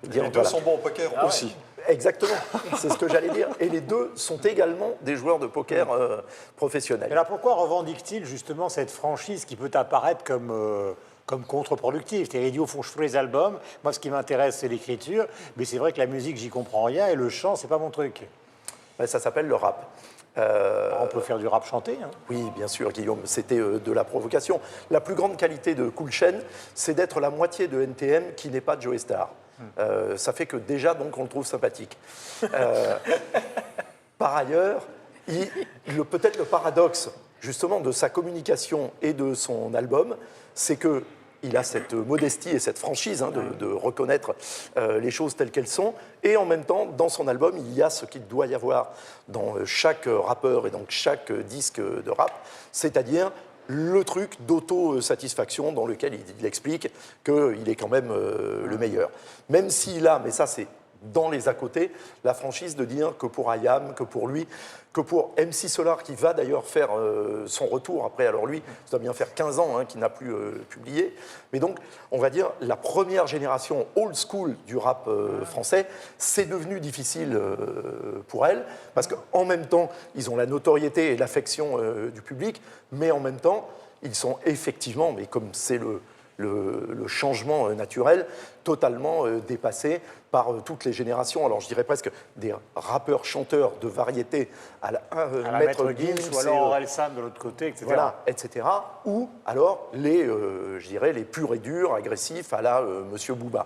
Les deux sont bons au poker aussi. Exactement, c'est ce que j'allais dire. Et les deux sont également des joueurs de poker professionnels. Et alors pourquoi revendique-t-il justement cette franchise qui peut apparaître comme contre-productif? C'est-à-dire, il dit, au fond, je fais les albums, moi ce qui m'intéresse c'est l'écriture, mais c'est vrai que la musique j'y comprends rien et le chant c'est pas mon truc. Ça s'appelle le rap. On peut faire du rap chanté. Hein. Oui, bien sûr, Guillaume, c'était de la provocation. La plus grande qualité de Cool Chain, c'est d'être la moitié de NTM qui n'est pas de Joey Starr. Ça fait que déjà, donc, on le trouve sympathique. Par ailleurs, peut-être le paradoxe, justement, de sa communication et de son album, c'est que il a cette modestie et cette franchise de reconnaître les choses telles qu'elles sont. Et en même temps, dans son album, il y a ce qu'il doit y avoir dans chaque rappeur et dans chaque disque de rap, c'est-à-dire le truc d'auto-satisfaction dans lequel il explique qu'il est quand même le meilleur. Même s'il a, mais ça c'est dans les à-côté, la franchise de dire que pour IAM, que pour lui, que pour MC Solar, qui va d'ailleurs faire son retour après, alors lui, ça doit bien faire 15 ans qu'il n'a plus publié, mais donc, on va dire, la première génération old school du rap français, c'est devenu difficile pour elle, parce qu'en même temps, ils ont la notoriété et l'affection du public, mais en même temps, ils sont effectivement, mais comme c'est le changement naturel, totalement dépassé par toutes les générations. Alors je dirais presque des rappeurs-chanteurs de variété à la Maître Gims, ou alors Orelsan de l'autre côté, etc. Voilà, etc. Ou alors je dirais les purs et durs, agressifs à la Monsieur Booba.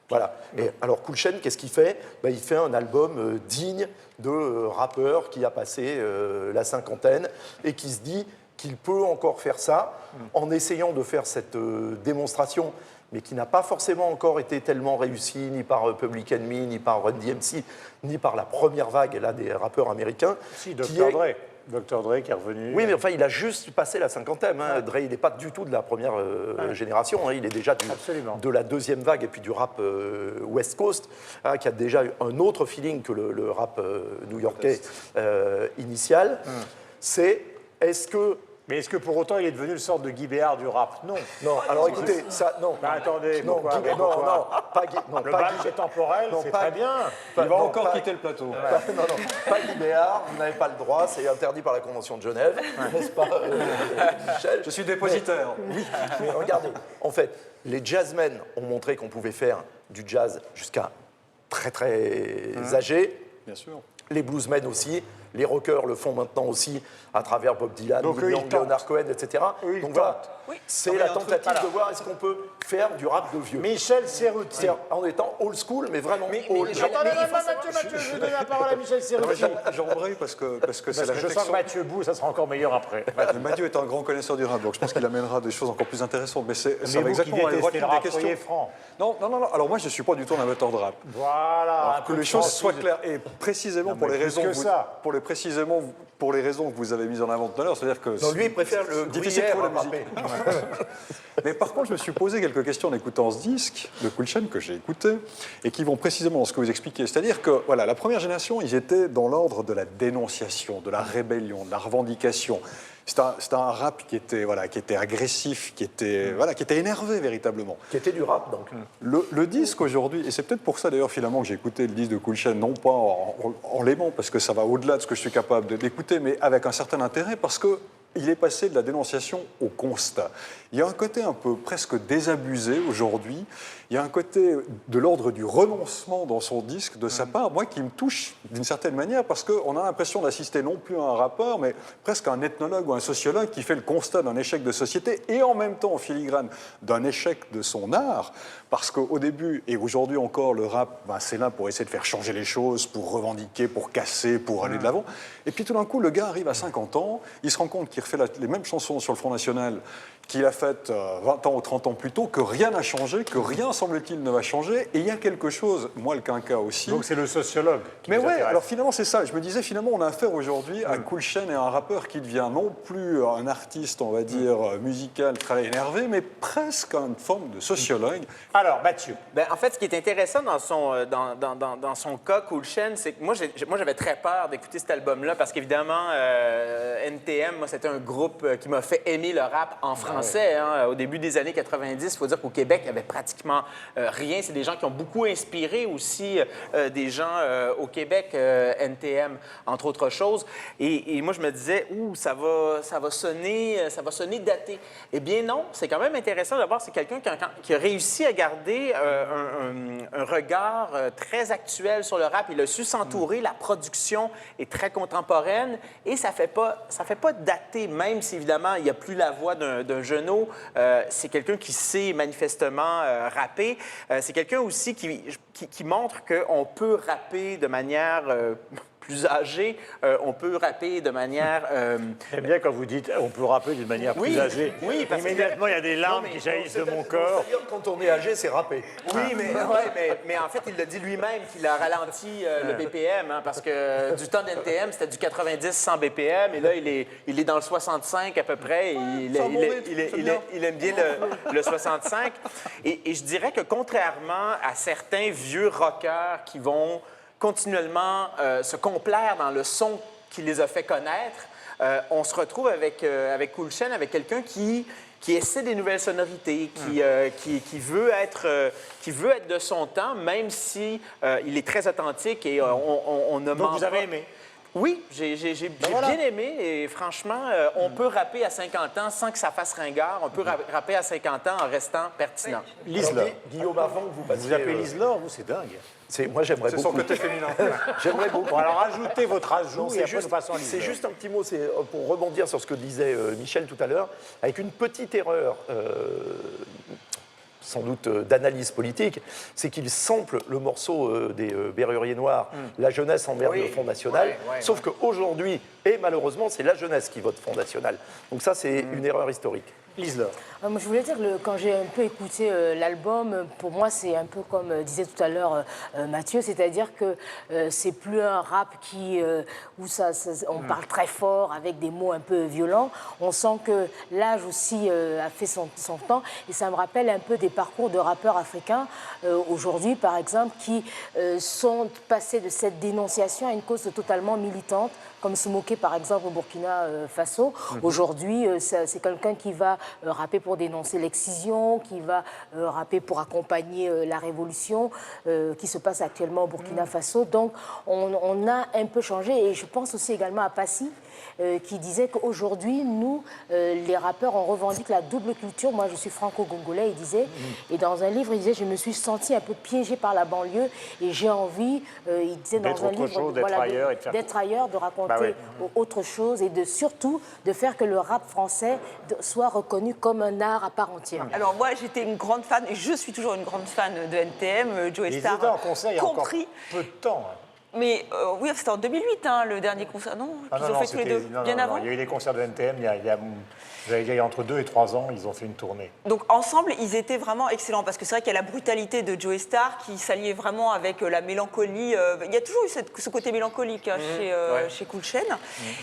Voilà. Et alors Cool Chain, qu'est-ce qu'il fait ? Il fait un album digne de rappeur qui a passé la cinquantaine et qui se dit qu'il peut encore faire ça en essayant de faire cette démonstration, mais qui n'a pas forcément encore été tellement réussie, ni par Public Enemy, ni par Run DMC, ni par la première vague là, des rappeurs américains. Si, Dr. Dre. Dr. Dre qui est revenu. Oui, mais enfin, il a juste passé la cinquantaine. Dre, il n'est pas du tout de la première génération. Il est déjà de la deuxième vague et puis du rap West Coast, qui a déjà eu un autre feeling que le rap new-yorkais initial. C'est, Mais est-ce que pour autant il est devenu le sorte de Guy Béard du rap? Non. Non, alors écoutez, ça, non. Attendez, non, pourquoi, pas Guy. Le badge est temporel, c'est très bien. Il va encore quitter le plateau. Non, pas Guy Béard, vous n'avez pas le droit, c'est interdit par la Convention de Genève, n'est-ce pas, Michel? Je suis dépositaire. Oui, mais regardez, en fait, les jazzmen ont montré qu'on pouvait faire du jazz jusqu'à très très âgé. Bien sûr. Les bluesmen aussi, les rockers le font maintenant aussi à travers Bob Dylan, Leonard Cohen, etc. Donc voilà, c'est la tentative de voir est-ce qu'on peut faire du rap de vieux. Michel Serruti. En étant old school, mais vraiment old. Attendez, Mathieu, je donne la parole à Michel Serruti. J'embraye parce que c'est la réflexion. Je sens que Mathieu Bou, ça sera encore meilleur après. Mathieu est un grand connaisseur du rap, donc je pense qu'il amènera des choses encore plus intéressantes. Mais ça va exactement aller droit des questions. Franc. Non. Alors moi, je ne suis pas du tout un amateur de rap. Voilà. Alors, que les choses soient claires. Et précisément pour les raisons précisément pour les raisons que vous avez mises en avant tout à l'heure, c'est-à-dire que... Non, lui, il préfère le difficile de gruyère trouver la musique. Mais par contre, je me suis posé quelques questions en écoutant ce disque de Cool Chain que j'ai écouté et qui vont précisément dans ce que vous expliquez. C'est-à-dire que voilà, la première génération, ils étaient dans l'ordre de la dénonciation, de la rébellion, de la revendication. C'était un rap qui était agressif, qui était énervé véritablement. Qui était du rap, donc. Le disque aujourd'hui, et c'est peut-être pour ça d'ailleurs finalement que j'ai écouté le disque de Cool Chain, non pas en l'aimant, parce que ça va au-delà de ce que je suis capable d'écouter, mais avec un certain intérêt, parce que il est passé de la dénonciation au constat. Il y a un côté un peu presque désabusé aujourd'hui. Il y a un côté de l'ordre du renoncement dans son disque de sa part, moi qui me touche d'une certaine manière parce qu'on a l'impression d'assister non plus à un rappeur, mais presque à un ethnologue ou un sociologue qui fait le constat d'un échec de société et en même temps, en filigrane, d'un échec de son art. Parce qu'au début, et aujourd'hui encore, le rap, c'est là pour essayer de faire changer les choses, pour revendiquer, pour casser, pour aller de l'avant. Et puis tout d'un coup, le gars arrive à 50 ans, il se rend compte qu'il refait les mêmes chansons sur le Front National qu'il a faites 20 ans ou 30 ans plus tôt, que rien n'a changé, que rien, semble-t-il, ne va changer. Et il y a quelque chose, moi le quinca aussi... Donc c'est le sociologue qui Mais vous ouais, intéresse. alors finalement c'est ça. Je me disais, finalement, on a affaire aujourd'hui à Cool Chain et à un rappeur qui devient non plus un artiste, on va dire, musical très énervé, mais presque une forme de sociologue. Alors, Mathieu. Ben, en fait, ce qui est intéressant dans son cas, Cool Chain, c'est que moi, j'avais très peur d'écouter cet album-là parce qu'évidemment, NTM, moi, c'était un groupe qui m'a fait aimer le rap en français. Hein. Au début des années 90, il faut dire qu'au Québec, il n'y avait pratiquement rien. C'est des gens qui ont beaucoup inspiré aussi des gens au Québec, NTM, entre autres choses. Et moi, je me disais, ça va sonner daté. Eh bien non, c'est quand même intéressant de voir, c'est quelqu'un qui a réussi à garder un regard très actuel sur le rap. Il a su s'entourer, la production est très contemporaine et ça fait pas daté, même si évidemment il n'y a plus la voix d'un Jeannot. C'est quelqu'un qui sait manifestement rapper. C'est quelqu'un aussi qui montre qu'on peut rapper de manière... plus âgé, on peut rapper de manière... J'aime bien quand vous dites on peut rapper d'une manière plus âgée. Oui, parce immédiatement, il y a des larmes qui jaillissent de mon corps. C'est-à-dire quand on est âgé, c'est rapper. Oui, mais en fait, il l'a dit lui-même qu'il a ralenti le BPM, hein, parce que du temps d'NTM, c'était du 90-100 BPM, et là, il est dans le 65 à peu près, et il aime bien le 65. Et je dirais que contrairement à certains vieux rockers qui vont continuellement se complaire dans le son qui les a fait connaître, on se retrouve avec Cool Chain, avec quelqu'un qui essaie des nouvelles sonorités, qui veut être de son temps, même si il est très authentique et on ne ment pas. Donc vous avez aimé? Oui, j'ai bien aimé et franchement, on peut rapper à 50 ans sans que ça fasse ringard. On peut rapper à 50 ans en restant pertinent. Lise-Laure. Guillaume, avant que vous passiez... Vous appelez Lise-Laure, vous, c'est dingue. Moi, j'aimerais beaucoup. C'est son côté féminin. J'aimerais beaucoup. Bon, alors ajoutez votre ajout et après nous passons à C'est Lise-Laure. juste un petit mot, c'est pour rebondir sur ce que disait Michel tout à l'heure, avec une petite erreur, sans doute d'analyse politique, c'est qu'il sample le morceau des Berruriers Noirs, La jeunesse emmerde le Front National, sauf qu'aujourd'hui, et malheureusement, c'est la jeunesse qui vote Front National. Donc ça, c'est une erreur historique. Lise-Laure. Moi, je voulais dire, quand j'ai un peu écouté l'album, pour moi, c'est un peu comme disait tout à l'heure Mathieu, c'est-à-dire que c'est plus un rap où on parle très fort avec des mots un peu violents. On sent que l'âge aussi a fait son temps et ça me rappelle un peu des parcours de rappeurs africains aujourd'hui, par exemple, qui sont passés de cette dénonciation à une cause totalement militante, comme Soumoké, par exemple, au Burkina Faso. Aujourd'hui, c'est quelqu'un qui va rapper pour dénoncer l'excision, qui va rapper pour accompagner la révolution qui se passe actuellement au Burkina Faso. Donc, on a un peu changé. Et je pense aussi également à Passy, qui disait qu'aujourd'hui, nous, les rappeurs, on revendique la double culture. Moi, je suis franco-congolais, il disait. Et dans un livre, il disait, je me suis senti un peu piégé par la banlieue et j'ai envie, il disait dans un livre, d'être ailleurs, de raconter autre chose et surtout de faire que le rap français soit reconnu comme un art à part entière. Alors moi, j'étais une grande fan, et je suis toujours une grande fan de NTM, Joe Ils Star. étaient en concert il y a encore peu de temps. Mais oui, c'était en 2008, hein, le dernier concert, non? Ah, Ils ont fait tous les deux, bien avant. Il y a eu des concerts de NTM, il y a entre 2 et 3 ans, ils ont fait une tournée. Donc ensemble, ils étaient vraiment excellents parce que c'est vrai qu'il y a la brutalité de Joey Starr qui s'alliait vraiment avec la mélancolie. Il y a toujours eu ce côté mélancolique hein, chez Cool Chain.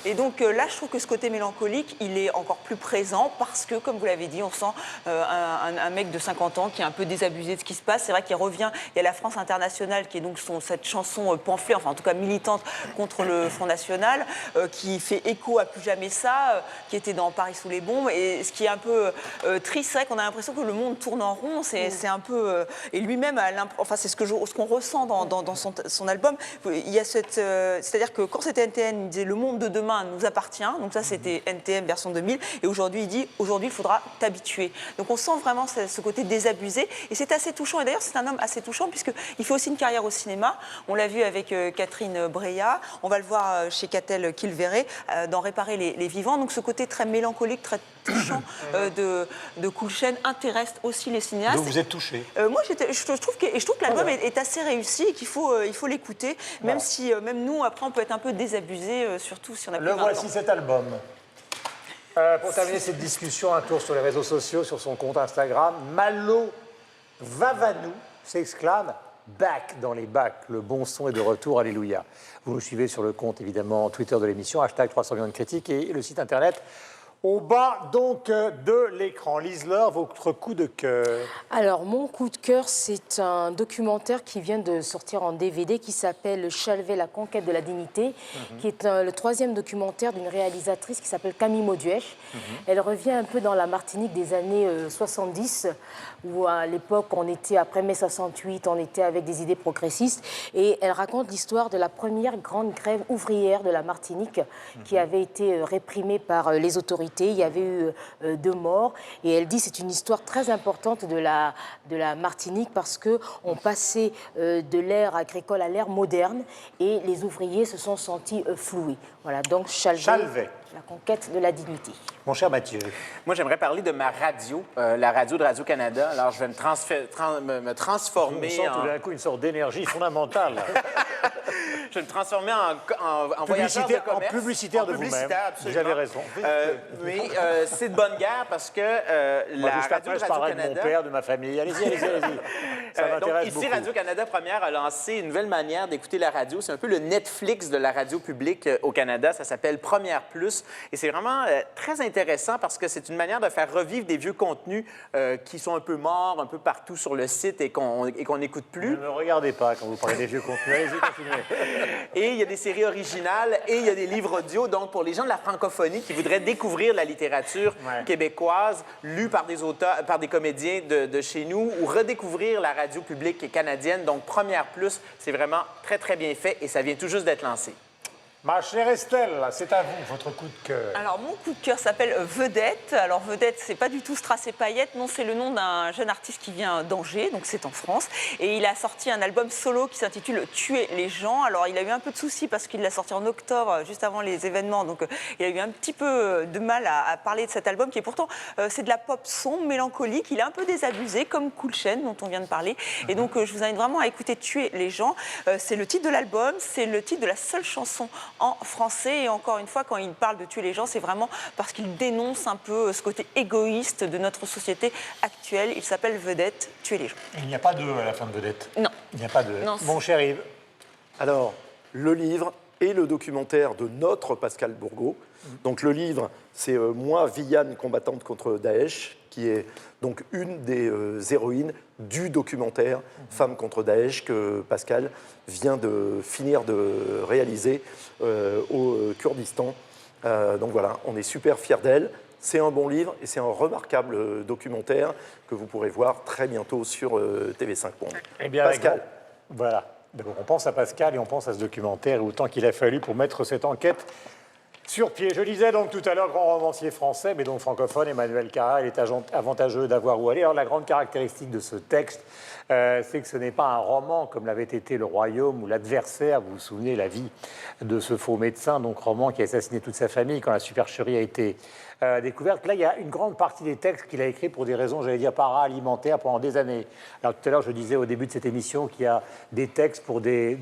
Et donc là, je trouve que ce côté mélancolique, il est encore plus présent parce que, comme vous l'avez dit, on sent un mec de 50 ans qui est un peu désabusé de ce qui se passe. C'est vrai qu'il revient, il y a la France internationale qui est donc cette chanson pamphlet, enfin en tout cas militante contre le Front National, qui fait écho à Plus jamais ça, qui était dans Paris sous les bombes. Et ce qui est un peu triste, c'est vrai qu'on a l'impression que le monde tourne en rond. C'est un peu et lui-même, enfin c'est ce qu'on ressent dans son album. Il y a c'est-à-dire que quand c'était NTM, il disait le monde de demain nous appartient. Donc ça c'était NTM version 2000. Et aujourd'hui il dit aujourd'hui il faudra t'habituer. Donc on sent vraiment ce côté désabusé. Et c'est assez touchant. Et d'ailleurs c'est un homme assez touchant puisqu'il fait aussi une carrière au cinéma. On l'a vu avec Catherine Breillat. On va le voir chez Catel Kilveré dans Réparer les vivants. Donc ce côté très mélancolique, très touchant de Cool Chain intéresse aussi les cinéastes. Donc vous êtes touché? Moi, je trouve que l'album est assez réussi et qu'il faut l'écouter, même si même nous, après, on peut être un peu désabusé, surtout si on a plus 20 ans. Le voici cet album. Pour terminer cette discussion, un tour sur les réseaux sociaux, sur son compte Instagram. Malo Vavanou s'exclame « Back dans les bacs, le bon son est de retour, alléluia ». Vous nous suivez sur le compte, évidemment, Twitter de l'émission, #300 millions de critiques et le site internet au bas donc de l'écran. Lise-Laure, votre coup de cœur? Alors, mon coup de cœur, c'est un documentaire qui vient de sortir en DVD qui s'appelle Chalvet, la conquête de la dignité, qui est le 3e documentaire d'une réalisatrice qui s'appelle Camille Mauduèche. Elle revient un peu dans la Martinique des années 70, où à l'époque, on était, après mai 68, on était avec des idées progressistes. Et elle raconte l'histoire de la première grande grève ouvrière de la Martinique qui avait été réprimée par les autorités. Il y avait eu 2 morts et elle dit que c'est une histoire très importante de la Martinique parce qu'on passait de l'ère agricole à l'ère moderne et les ouvriers se sont sentis floués. Voilà, donc Chalvet, la conquête de la dignité. Mon cher Mathieu. Moi, j'aimerais parler de ma radio, la radio de Radio-Canada. Alors, je vais me transformer On sent tout d'un coup une sorte d'énergie fondamentale. Je vais me transformer en voyageur de commerce. En publicitaire de vous-même. Vous avez raison. Mais c'est de bonne guerre parce que la radio de Radio-Canada... Je parlerai de mon père, de ma famille. Allez-y. Ça m'intéresse beaucoup. Ici, Radio-Canada Première a lancé une nouvelle manière d'écouter la radio. C'est un peu le Netflix de la radio publique au Canada. Ça s'appelle Première Plus. Et c'est vraiment très intéressant parce que c'est une manière de faire revivre des vieux contenus qui sont un peu morts, un peu partout sur le site et qu'on n'écoute plus. Ne me regardez pas quand vous parlez des vieux contenus. Allez-y, continuez. Et il y a des séries originales et il y a des livres audio. Donc, pour les gens de la francophonie qui voudraient découvrir la littérature québécoise lue par des auteurs, par des comédiens de chez nous ou redécouvrir la radio publique canadienne. Donc, Première Plus, c'est vraiment très, très bien fait et ça vient tout juste d'être lancé. Ma chère Estelle, c'est à vous, votre coup de cœur. Alors, mon coup de cœur s'appelle Vedette. Alors, Vedette, c'est pas du tout Strass et Paillettes. Non, c'est le nom d'un jeune artiste qui vient d'Angers, donc c'est en France. Et il a sorti un album solo qui s'intitule Tuer les gens. Alors, il a eu un peu de soucis parce qu'il l'a sorti en octobre, juste avant les événements. Donc, il a eu un petit peu de mal à parler de cet album qui est pourtant, c'est de la pop sombre, mélancolique. Il est un peu désabusé, comme Cool Chain, dont on vient de parler. Et donc, je vous invite vraiment à écouter Tuer les gens. C'est le titre de l'album, c'est le titre de la seule chanson en français. Et encore une fois, quand il parle de tuer les gens, c'est vraiment parce qu'il dénonce un peu ce côté égoïste de notre société actuelle. Il s'appelle Vedette, tuer les gens. Il n'y a pas de à la fin de Vedette. Non. Il n'y a pas de. Non, Mon cher Yves. Alors, le livre et le documentaire de notre Pascal Bourgault. Donc le livre, c'est Moi, Viviane, combattante contre Daesh, qui est donc une des héroïnes du documentaire Femmes contre Daesh que Pascal vient de finir de réaliser au Kurdistan. Donc voilà, on est super fiers d'elle. C'est un bon livre et c'est un remarquable documentaire que vous pourrez voir très bientôt sur TV5 Monde. Eh bien, Pascal. Voilà. Donc on pense à Pascal et on pense à ce documentaire et autant qu'il a fallu pour mettre cette enquête Sur pied. Je lisais donc tout à l'heure, grand romancier français, mais donc francophone, Emmanuel Carrère, il est avantageux d'avoir où aller. Alors la grande caractéristique de ce texte, c'est que ce n'est pas un roman comme l'avait été Le Royaume ou L'Adversaire. Vous vous souvenez la vie de ce faux médecin, donc roman qui a assassiné toute sa famille quand la supercherie a été découverte. Là, il y a une grande partie des textes qu'il a écrits pour des raisons, j'allais dire, para-alimentaires pendant des années. Alors tout à l'heure, je disais au début de cette émission qu'il y a des textes pour des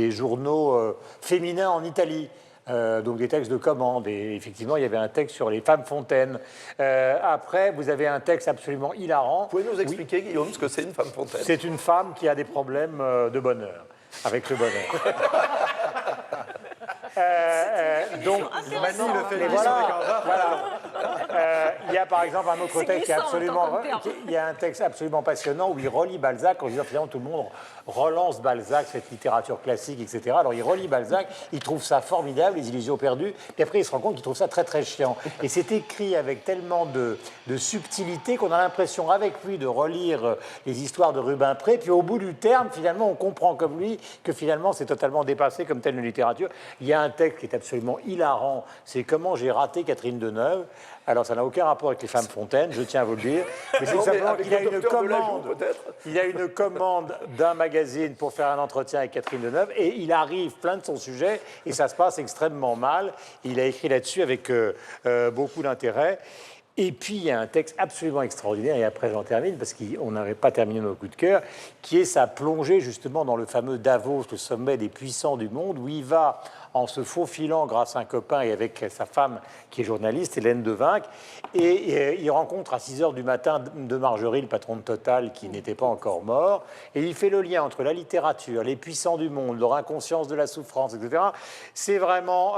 journaux féminins en Italie. Donc des textes de commande. Et effectivement, il y avait un texte sur les femmes fontaines. Après, vous avez un texte absolument hilarant. Vous pouvez nous expliquer, Guillaume, ce que c'est une femme fontaine? C'est une femme qui a des problèmes de bonheur, avec le bonheur. Donc, Mani le fait il y a par exemple un autre texte qui est absolument, il y a un texte absolument passionnant où il relit Balzac en disant finalement tout le monde relance Balzac, cette littérature classique, etc. Alors il relit Balzac, il trouve ça formidable, Les Illusions perdues, puis après il se rend compte qu'il trouve ça très très chiant. Et c'est écrit avec tellement de subtilité qu'on a l'impression avec lui de relire les histoires de Rubempré, puis au bout du terme, finalement, on comprend comme lui que finalement c'est totalement dépassé comme telle une littérature. Il y a un texte qui est absolument hilarant, c'est Comment j'ai raté Catherine Deneuve. Alors, ça n'a aucun rapport avec les femmes fontaines, je tiens à vous le dire. Mais c'est simplement qu'il a une commande. Il a une commande d'un magazine pour faire un entretien avec Catherine Deneuve et il arrive plein de son sujet et ça se passe extrêmement mal. Il a écrit là-dessus avec beaucoup d'intérêt. Et puis, il y a un texte absolument extraordinaire, et après j'en termine, parce qu'on n'avait pas terminé nos coups de cœur, qui est sa plongée justement dans le fameux Davos, le sommet des puissants du monde, où il va en se faufilant grâce à un copain et avec sa femme qui est journaliste, Hélène Devinck, et il rencontre à 6h du matin de Margerie, le patron de Total, qui n'était pas encore mort, et il fait le lien entre la littérature, les puissants du monde, leur inconscience de la souffrance, etc. C'est vraiment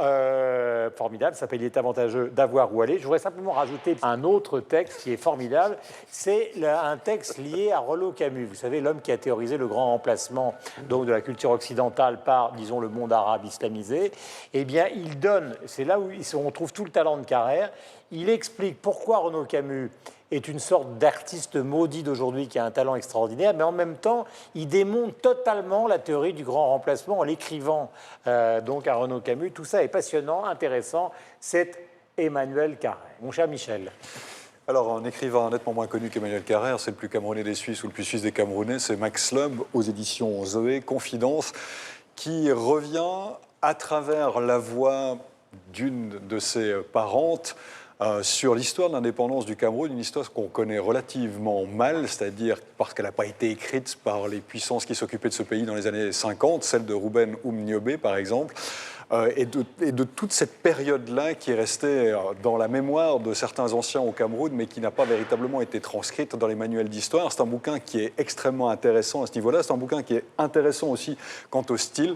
formidable, ça s'appelle « Il est avantageux d'avoir où aller ». Je voudrais simplement rajouter un autre texte qui est formidable, c'est un texte lié à Rollo Camus. Vous savez, l'homme qui a théorisé le grand remplacement donc, de la culture occidentale par, disons, le monde arabe islamisé. Eh bien, il donne, c'est là où on trouve tout le talent de Carrère, il explique pourquoi Rollo Camus est une sorte d'artiste maudit d'aujourd'hui qui a un talent extraordinaire, mais en même temps, il démonte totalement la théorie du grand remplacement en l'écrivant donc à Rollo Camus. Tout ça est passionnant, intéressant, c'est Emmanuel Carrère. Mon cher Michel. Alors, un écrivain nettement moins connu qu'Emmanuel Carrère, c'est le plus camerounais des Suisses ou le plus suisse des Camerounais, c'est Max Slum, aux éditions Zoé, Confidence, qui revient à travers la voix d'une de ses parentes sur l'histoire de l'indépendance du Cameroun, une histoire qu'on connaît relativement mal, c'est-à-dire parce qu'elle n'a pas été écrite par les puissances qui s'occupaient de ce pays dans les années 50, celle de Ruben Oumniobé par exemple, et de toute cette période-là qui est restée dans la mémoire de certains anciens au Cameroun, mais qui n'a pas véritablement été transcrite dans les manuels d'histoire. C'est un bouquin qui est extrêmement intéressant à ce niveau-là, c'est un bouquin qui est intéressant aussi quant au style,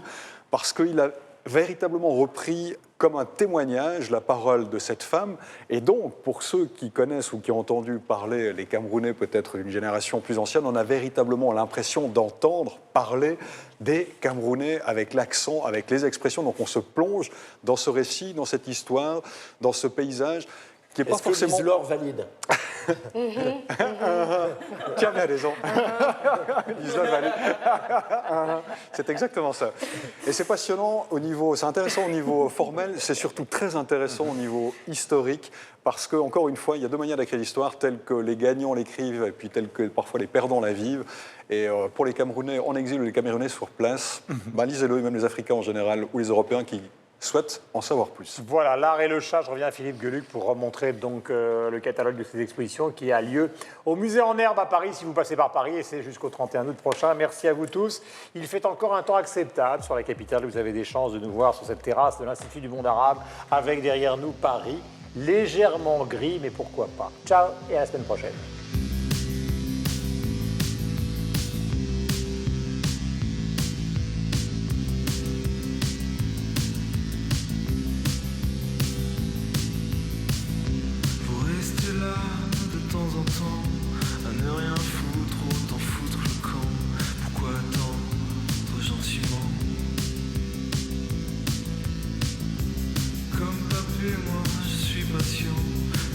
parce qu'il a véritablement repris comme un témoignage la parole de cette femme. Et donc, pour ceux qui connaissent ou qui ont entendu parler les Camerounais, peut-être d'une génération plus ancienne, on a véritablement l'impression d'entendre parler des Camerounais avec l'accent, avec les expressions. Donc on se plonge dans ce récit, dans cette histoire, dans ce paysage qui n'est pas forcément... Est-ce que Liselor valide? Tu as bien raison. Liselor valide. C'est exactement ça. Et c'est passionnant au niveau... C'est intéressant au niveau formel, c'est surtout très intéressant au niveau historique, parce que, encore une fois, il y a deux manières d'écrire l'histoire, telles que les gagnants l'écrivent et puis telles que parfois les perdants la vivent. Et pour les Camerounais en exil ou les Camerounais sur place, lisez-le, et même les Africains en général, ou les Européens qui souhaitent en savoir plus. Voilà, L'Art et le chat, je reviens à Philippe Geluck pour remontrer donc, le catalogue de ces expositions qui a lieu au Musée en Herbe à Paris, si vous passez par Paris, et c'est jusqu'au 31 août prochain. Merci à vous tous. Il fait encore un temps acceptable sur la capitale. Vous avez des chances de nous voir sur cette terrasse de l'Institut du monde arabe, avec derrière nous Paris, légèrement gris, mais pourquoi pas. Ciao et à la semaine prochaine.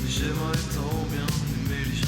J'aimerais tant bien aimer les gens.